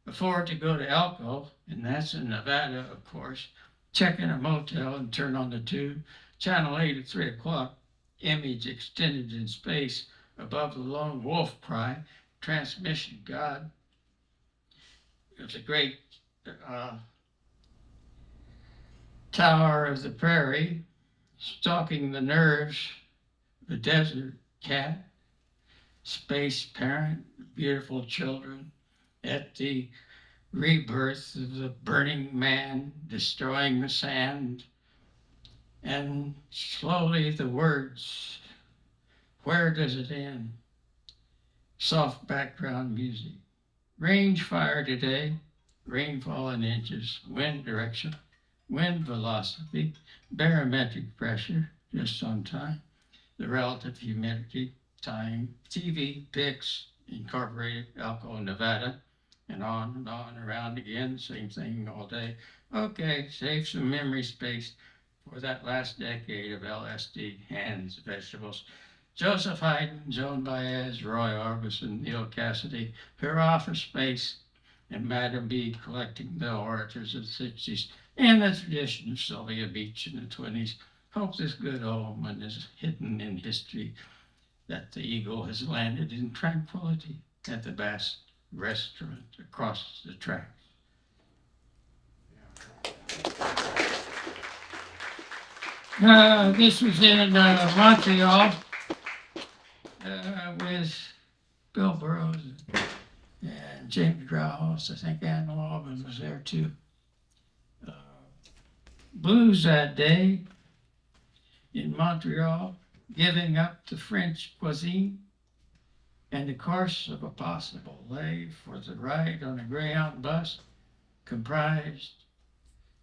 afford to go to Elko, and that's in Nevada, of course, check in a motel and turn on the tube, channel 8 at 3 o'clock, image extended in space above the lone wolf cry, transmission God, It's a great tower of the prairie, stalking the nerves of a desert cat, space parent, beautiful children, at the rebirth of the burning man, destroying the sand, and slowly the words, where does it end? Soft background music. Range fire today, rainfall in inches, wind direction, wind velocity, barometric pressure, just on time, the relative humidity, time, TV, pics, Incorporated, Elko, Nevada, and on around again, same thing all day. Okay, save some memory space for that last decade of LSD, hands, vegetables. Joseph Haydn, Joan Baez, Roy Orbison, Neil Cassidy, Hurrah for Space, and Madam B collecting the orators of the 60s, and the tradition of Sylvia Beach in the 20s. Hope this good omen is hidden in history, that the eagle has landed in tranquility at the best restaurant across the tracks. This was in Montreal with Bill Burroughs and James Grouse. I think Ann Lawman was there too. Blues that day in Montreal, giving up the French cuisine and the course of a possible lay for the ride on a Greyhound bus comprised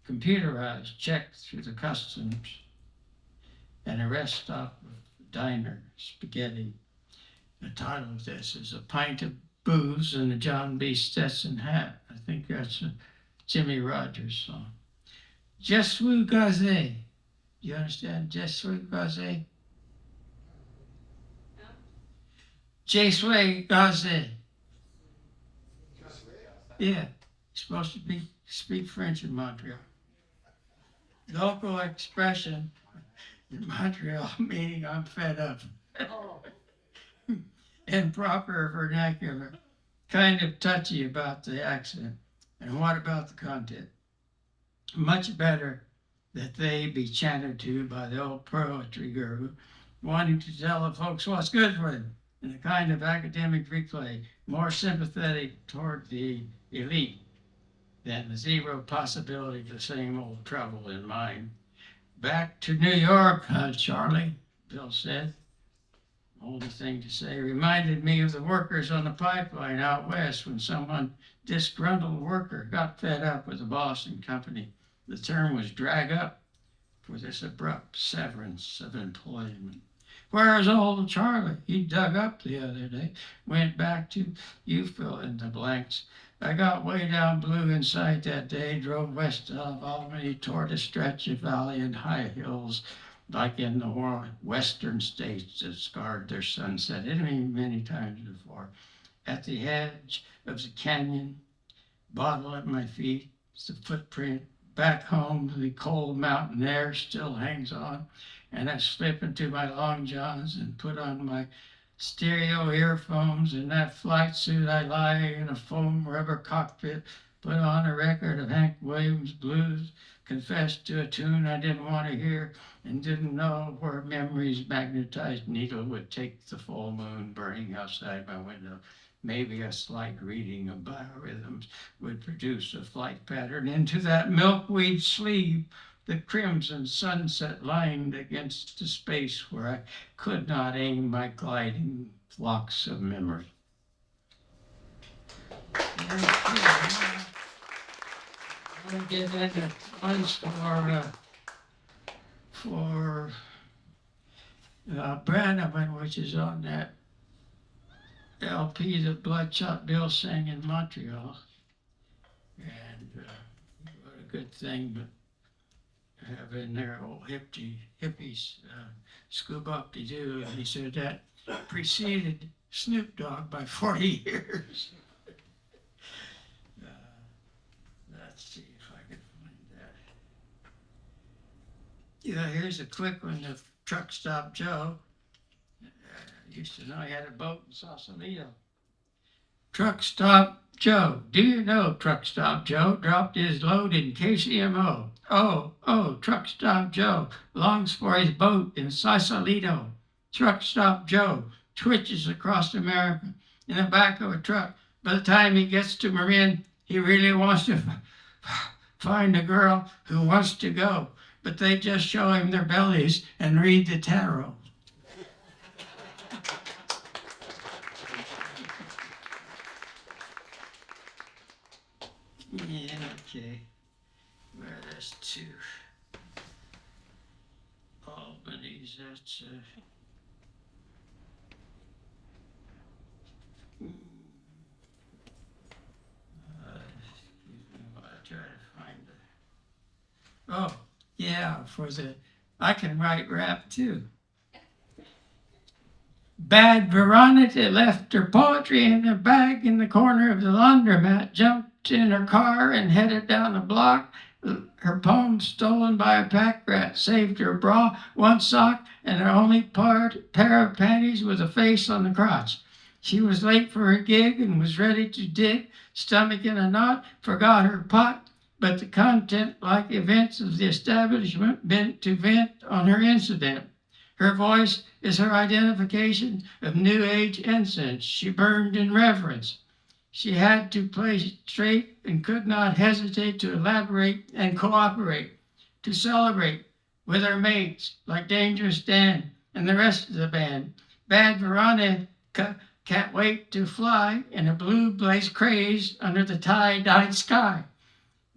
computerized check through the customs and a rest stop of diner, spaghetti. The title of this is A Pint of Booze and a John B. Stetson Hat. I think that's a Jimmy Rogers song. Je suis gazé. You understand? Je suis gazé? Je suis gazé. Yeah, you're supposed to speak French in Montreal. Local expression in Montreal meaning I'm fed up. In proper vernacular, kind of touchy about the accent. And what about the content? Much better that they be chanted to by the old poetry guru, wanting to tell the folks what's good for them, in a kind of academic replay, more sympathetic toward the elite than the zero possibility of the same old trouble in mind. Back to New York, Charley, Bill said. Only thing to say, reminded me of the workers on the pipeline out west when someone disgruntled worker got fed up with the boss and company. The term was drag up for this abrupt severance of employment. Where's old Charley? He dug up the other day, went back to, you fill in the blanks. I got way down Blue in sight that day, drove west of Albany toward a stretch of valley and high hills, like in the western states that scarred their sunset. It been many times before. At the edge of the canyon, bottle at my feet, the footprint. Back home, the cold mountain air still hangs on, and I slip into my long johns and put on my stereo earphones. In that flight suit, I lie in a foam rubber cockpit, put on a record of Hank Williams blues, confessed to a tune I didn't want to hear, and didn't know where memory's magnetized needle would take the full moon burning outside my window. Maybe a slight reading of biorhythms would produce a flight pattern into that milkweed sleeve, the crimson sunset lined against the space where I could not aim my gliding flocks of memory. I'm going to get into one for Brannaman, which is on that LP that Bloodshot Bill sang in Montreal. And what a good thing, but having their old hippies scoop-up-de-doo. And he said that preceded Snoop Dogg by 40 years. Let's see if I can find that. Yeah, here's a quick one of Truck Stop Joe. Used to know he had a boat in Sausalito. Truck Stop Joe. Do you know Truck Stop Joe dropped his load in KCMO? Oh, Truck Stop Joe longs for his boat in Sausalito. Truck Stop Joe twitches across America in the back of a truck. By the time he gets to Marin, he really wants to find a girl who wants to go, but they just show him their bellies and read the tarot. Yeah, okay. Well, there's two. Albany's, that's excuse me while I try to find it. Oh, yeah, I can write rap too. Bad Veronica left her poetry in a bag in the corner of the laundromat, jumped in her car and headed down the block. Her poem stolen by a pack rat saved her bra, one sock, and her only pair of panties with a face on the crotch. She was late for her gig and was ready to dig, stomach in a knot, forgot her pot, but the content-like events of the establishment bent to vent on her incident. Her voice is her identification of New Age incense. She burned in reverence. She had to play straight and could not hesitate to elaborate and cooperate, to celebrate with her mates like Dangerous Dan and the rest of the band. Bad Veronica can't wait to fly in a blue blaze craze under the tie-dyed sky.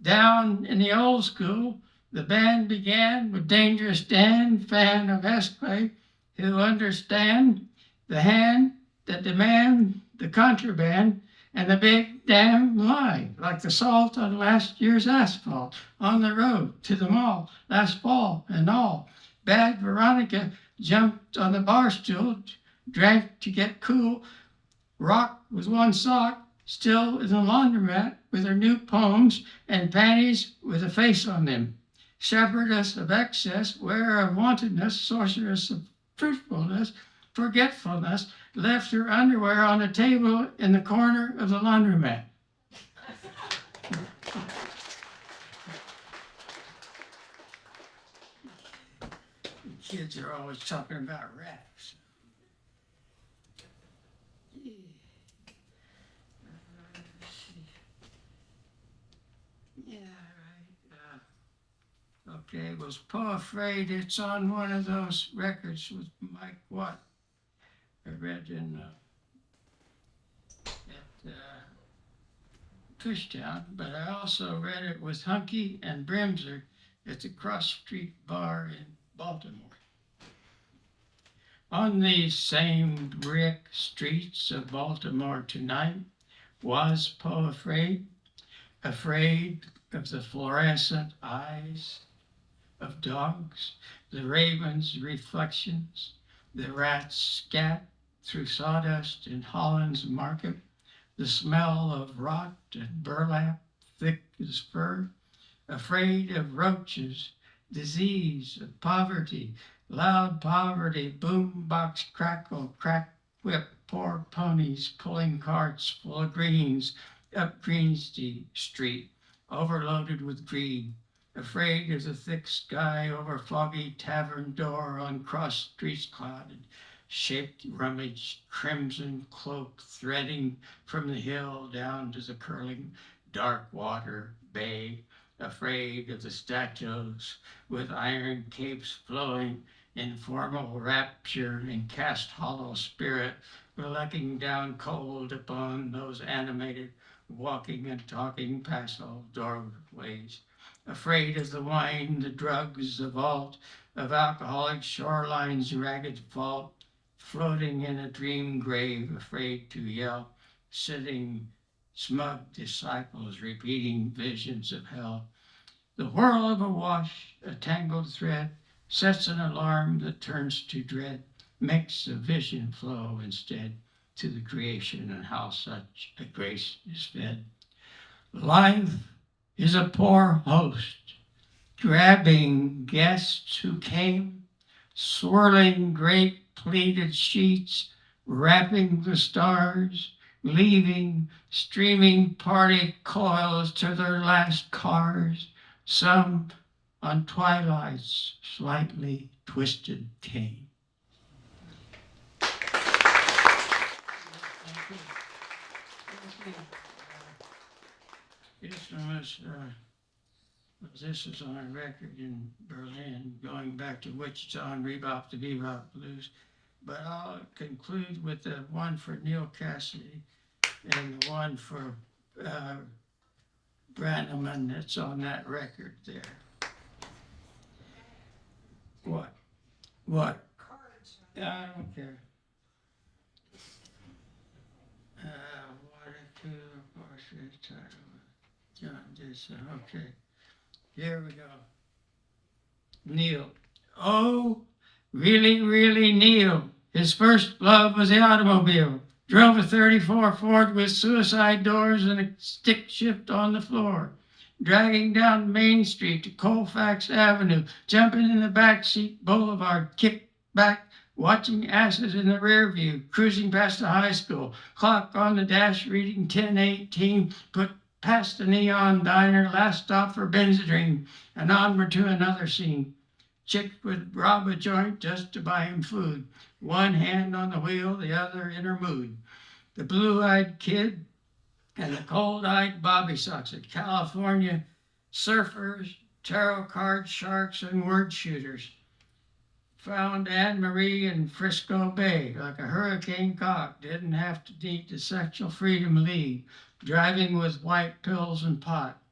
Down in the old school, the band began with Dangerous Dan, fan of Escalade, who understand the hand, the demand, the contraband, and the big damn lie, like the salt on last year's asphalt, on the road to the mall last fall and all. Bad Veronica jumped on the bar stool, drank to get cool, rocked with one sock, still in the laundromat with her new poems and panties with a face on them. Shepherdess of excess, wearer of wantedness, sorceress of fruitfulness, forgetfulness, left her underwear on a table in the corner of the laundromat. Kids are always talking about raps. Yeah, right. Okay, was Poe Afraid? It's on one of those records with Mike Watt. I read in at Kushtown, but I also read it with Hunky and Brimser at the Cross Street Bar in Baltimore. On these same brick streets of Baltimore tonight, was Poe afraid? Afraid of the fluorescent eyes of dogs, the raven's reflections, the rat's scat through sawdust in Holland's market, the smell of rot and burlap thick as fur, afraid of roaches, disease, of poverty, loud poverty, boombox crackle, crack whip, poor ponies pulling carts full of greens up Green Street, overloaded with greed, afraid of the thick sky over foggy tavern door on cross streets clouded, shaped rummage, crimson cloak threading from the hill down to the curling dark water bay, afraid of the statues with iron capes flowing in formal rapture and cast hollow spirit, looking down cold upon those animated walking and talking past all doorways, afraid of the wine, the drugs, the vault of alcoholic shoreline's ragged fault, floating in a dream grave, afraid to yell, sitting smug disciples repeating visions of hell. The whirl of a wash, a tangled thread, sets an alarm that turns to dread, makes a vision flow instead to the creation and how such a grace is fed. Life is a poor host, grabbing guests who came, swirling great pleated sheets, wrapping the stars, leaving streaming party coils to their last cars, some on twilight's slightly twisted cane. This was on a record in Berlin, going back to Wichita and Rebop the Bebop Blues. But I'll conclude with the one for Neil Cassidy and the one for Brannaman that's on that record there. What? What? I don't care. Water cooler, portrait, title, John Dixon. Okay, here we go. Neil. Oh, really, really Neil. His first love was the automobile. Drove a 34 Ford with suicide doors and a stick shift on the floor. Dragging down Main Street to Colfax Avenue, jumping in the backseat boulevard, kicked back, watching asses in the rear view, cruising past the high school, clock on the dash reading 10:18, put past the neon diner, last stop for Benzedrine, and onward to another scene. Chick would rob a joint just to buy him food. One hand on the wheel, the other in her mood. The blue-eyed kid and the cold-eyed bobby socks at California surfers, tarot card sharks, and word shooters. Found Anne Marie in Frisco Bay like a hurricane cock. Didn't have to need the Sexual Freedom League. Driving with white pills and pot.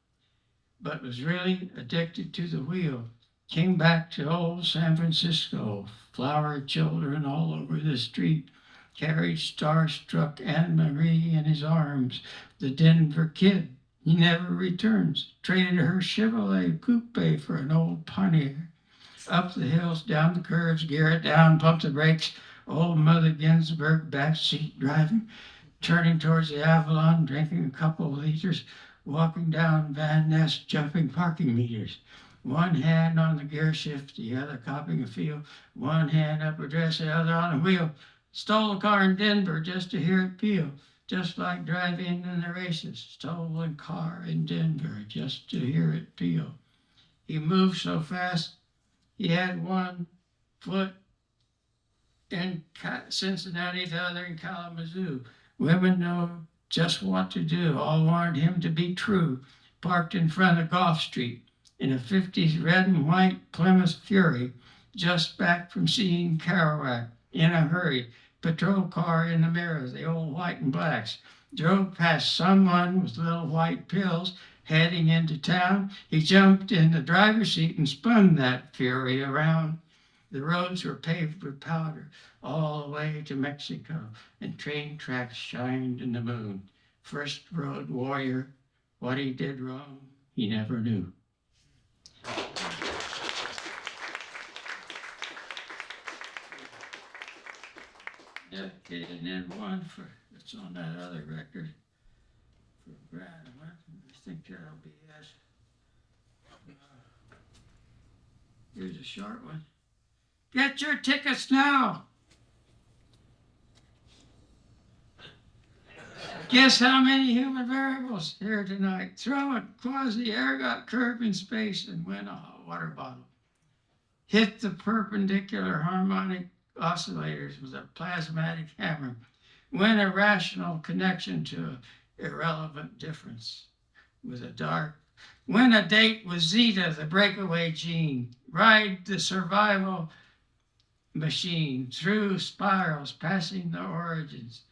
But was really addicted to the wheel. Came back to old San Francisco. Flower children all over the street. Carried starstruck Anne Marie in his arms. The Denver kid. He never returns. Traded her Chevrolet coupe for an old Pontiac. Up the hills, down the curves, gear it down, pump the brakes. Old Mother Ginsburg, backseat driving, turning towards the Avalon, drinking a couple of liters, walking down Van Ness, jumping parking meters. One hand on the gear shift, the other copying a feel. One hand up a dress, the other on a wheel. Stole a car in Denver just to hear it peel. Just like driving in the races. Stolen car in Denver just to hear it peel. He moved so fast, he had one foot in Cincinnati, the other in Kalamazoo. Women know just what to do. All wanted him to be true. Parked in front of Gulf Street in a 50s red and white Plymouth Fury. Just back from seeing Kerouac. In a hurry. Patrol car in the mirror, the old white and blacks. Drove past someone with little white pills. Heading into town, he jumped in the driver's seat and spun that Fury around. The roads were paved with powder all the way to Mexico, and train tracks shined in the moon. First road warrior, what he did wrong, he never knew. Okay, and then one for, it's on that other record, for Brad. I think that'll be it. Here's a short one. Get your tickets now. Guess how many human variables here tonight? Throw a quasi-ergot curve in space and win a hot water bottle. Hit the perpendicular harmonic oscillators with a plasmatic hammer. Win a rational connection to an irrelevant difference. With a dark, win a date with Zeta, the breakaway gene, ride the survival machine through spirals, passing the origins,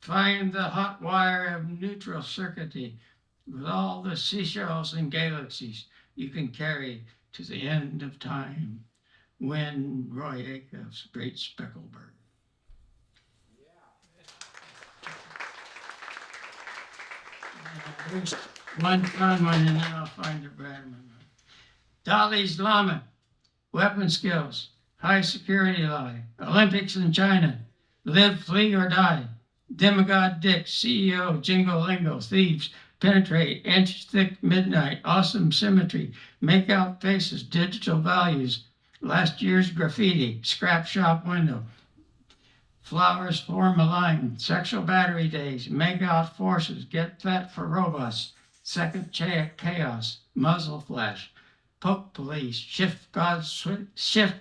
find the hot wire of neutral circuitry with all the seashells and galaxies you can carry to the end of time. Win Roy Acuff's Great Speckelberg. Here's one fun one, and then I'll find a Bradman. Dalai's Lama, weapon skills, high security lie, Olympics in China, live, flee, or die. Demigod Dick, CEO, Jingo Lingo, thieves, penetrate, inch thick midnight, awesome symmetry, make out faces, digital values, last year's graffiti, scrap shop window, Flowers form a line. Sexual battery days. Make out forces. Get fat for robust. Second chaos. Muzzle flash. Poke police. Shift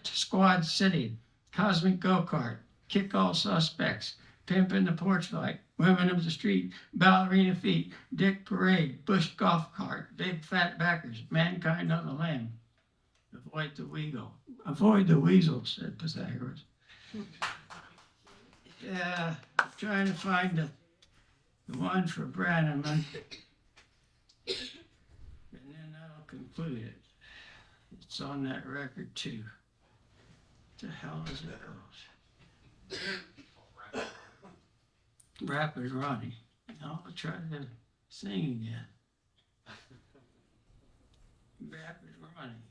squad city. Cosmic go-kart. Kick all suspects. Pimp in the porch light. Women of the street. Ballerina feet. Dick parade. Bush golf cart. Big fat backers. Mankind on the lamb. Avoid the weasel. Avoid the weasel, said Pythagoras. Yeah, I'm trying to find the one for Brannaman. And then I'll conclude it. It's on that record too. What the hell is it called? Rapid Ronnie. I'll try to sing again. Rapid Ronnie.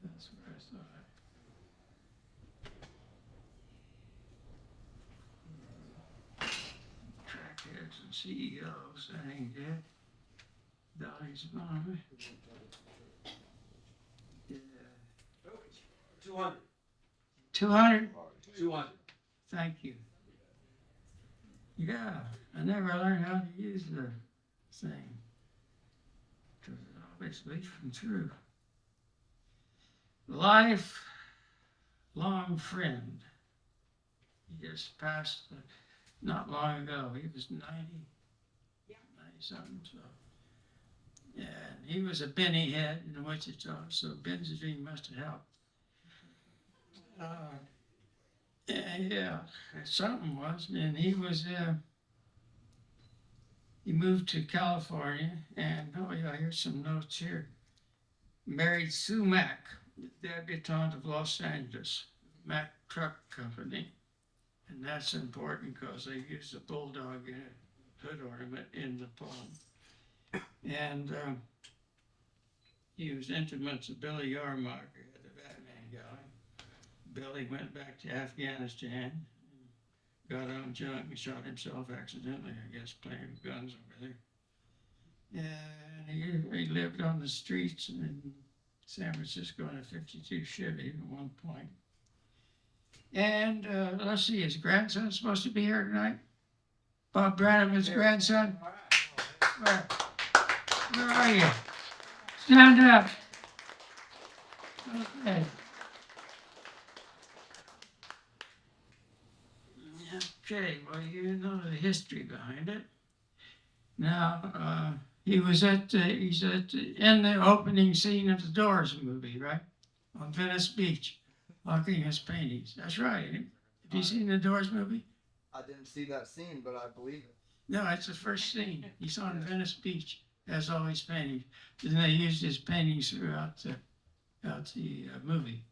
That's where I thought. Crackheads and CEOs, that ain't it. Donnie's mom. Yeah. 200. 200? 200. Thank you. Yeah, I never learned how to use the thing. Because it always leads me through. Lifelong friend. He just passed not long ago. He was 90, 90 something. So, yeah, and he was a Benny head in Wichita, so benzodrine must have helped. Yeah, something was, and he moved to California, and oh yeah, here's some notes here. Married Sue Mack, the debutante of Los Angeles, Mack Truck Company, and that's important because they used a bulldog in a hood ornament in the poem. And he was intimate to Billy Yarmarker, the Batman guy. Billy went back to Afghanistan, got on junk and shot himself accidentally, I guess, playing with guns over there. And he lived on the streets in San Francisco in a 52 Chevy at one point. And let's see, his grandson supposed to be here tonight? Bob Brannaman's grandson? Where are you? Stand up. Okay. Okay, well, you know the history behind it. Now, he's in the opening scene of the Doors movie, right? On Venice Beach, locking his paintings. That's right. Have you seen the Doors movie? I didn't see that scene, but I believe it. No, it's the first scene. He's on Venice Beach, has all his paintings. And they used his paintings throughout the movie.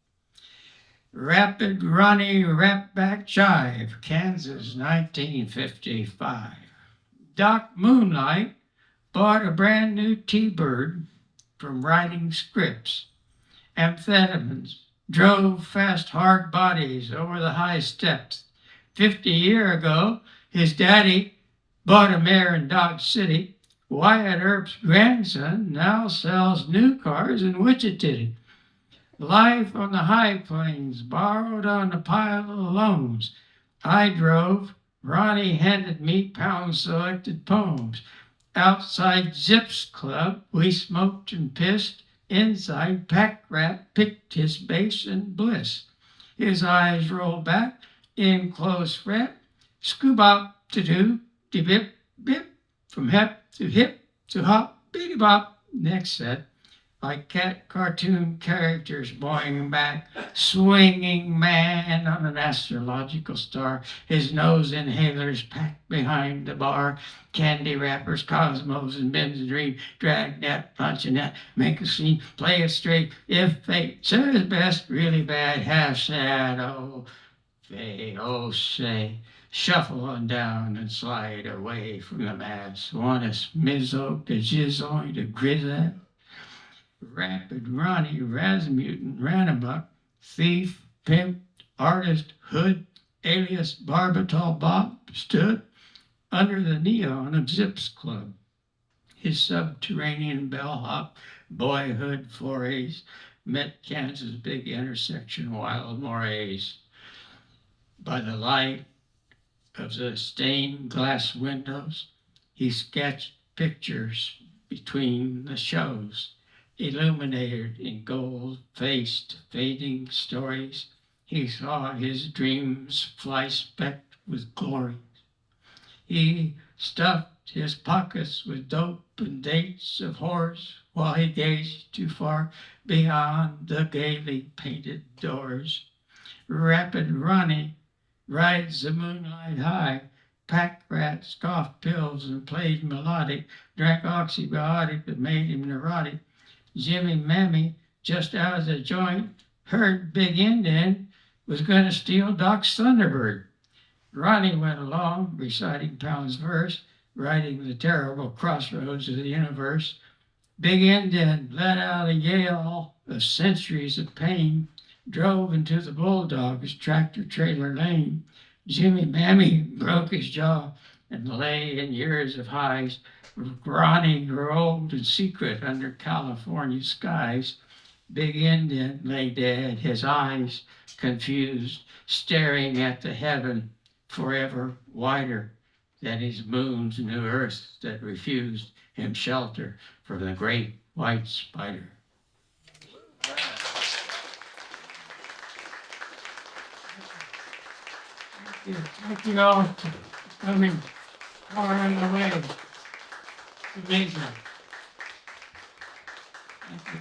Rapid Ronnie Rapback Jive, Kansas, 1955. Doc Moonlight bought a brand new T-Bird from writing scripts. Amphetamines, drove fast hard bodies over the high steps. 50 years ago, his daddy bought a mare in Dodge City. Wyatt Earp's grandson now sells new cars in Wichita. Life on the high plains, borrowed on a pile of loans. I drove, Ronnie handed me pound-selected poems. Outside Zip's club, we smoked and pissed. Inside, Pack Rat picked his bass in bliss. His eyes rolled back in close fret. Scoobop to do, de bip bip, from hep to hop, beady bop. Next set. Like cat cartoon characters boing back, swinging man on an astrological star, his nose inhalers packed behind the bar, candy wrappers, cosmos, and benzodrine, dragnet, punching make a scene, play it straight, if fate says best, really bad, half sad, oh, fade, oh, say, shuffle on down and slide away from the mass, want a smizzo, to jizzoy, to grizzle. Rapid Ronnie, Rasmussen, Rannebuck, thief, pimp, artist, hood, alias Barbatol Bob, stood under the neon of Zip's club. His subterranean bellhop, boyhood forays, met Kansas' big intersection wild mores. By the light of the stained glass windows, he sketched pictures between the shows, illuminated in gold-faced fading stories. He saw his dreams fly specked with glory. He stuffed his pockets with dope and dates of horrors while he gazed too far beyond the gaily painted doors. Rapid Ronnie rides the moonlight high, packed rats, coughed pills, and played melodic, drank oxybiotic that made him neurotic. Jimmy Mammy, just out of the joint, heard Big Indian was going to steal Doc's Thunderbird. Ronnie went along, reciting Pound's verse, riding the terrible crossroads of the universe. Big Indian let out a yell of centuries of pain, drove into the Bulldog's tractor-trailer lane. Jimmy Mammy broke his jaw and lay in years of highs. Ronnie grew old in secret under California skies. Big Indian lay dead, his eyes confused, staring at the heaven forever wider than his moon's new earth that refused him shelter from the great white spider. Thank you all for coming far on the way. It's amazing. Thank you.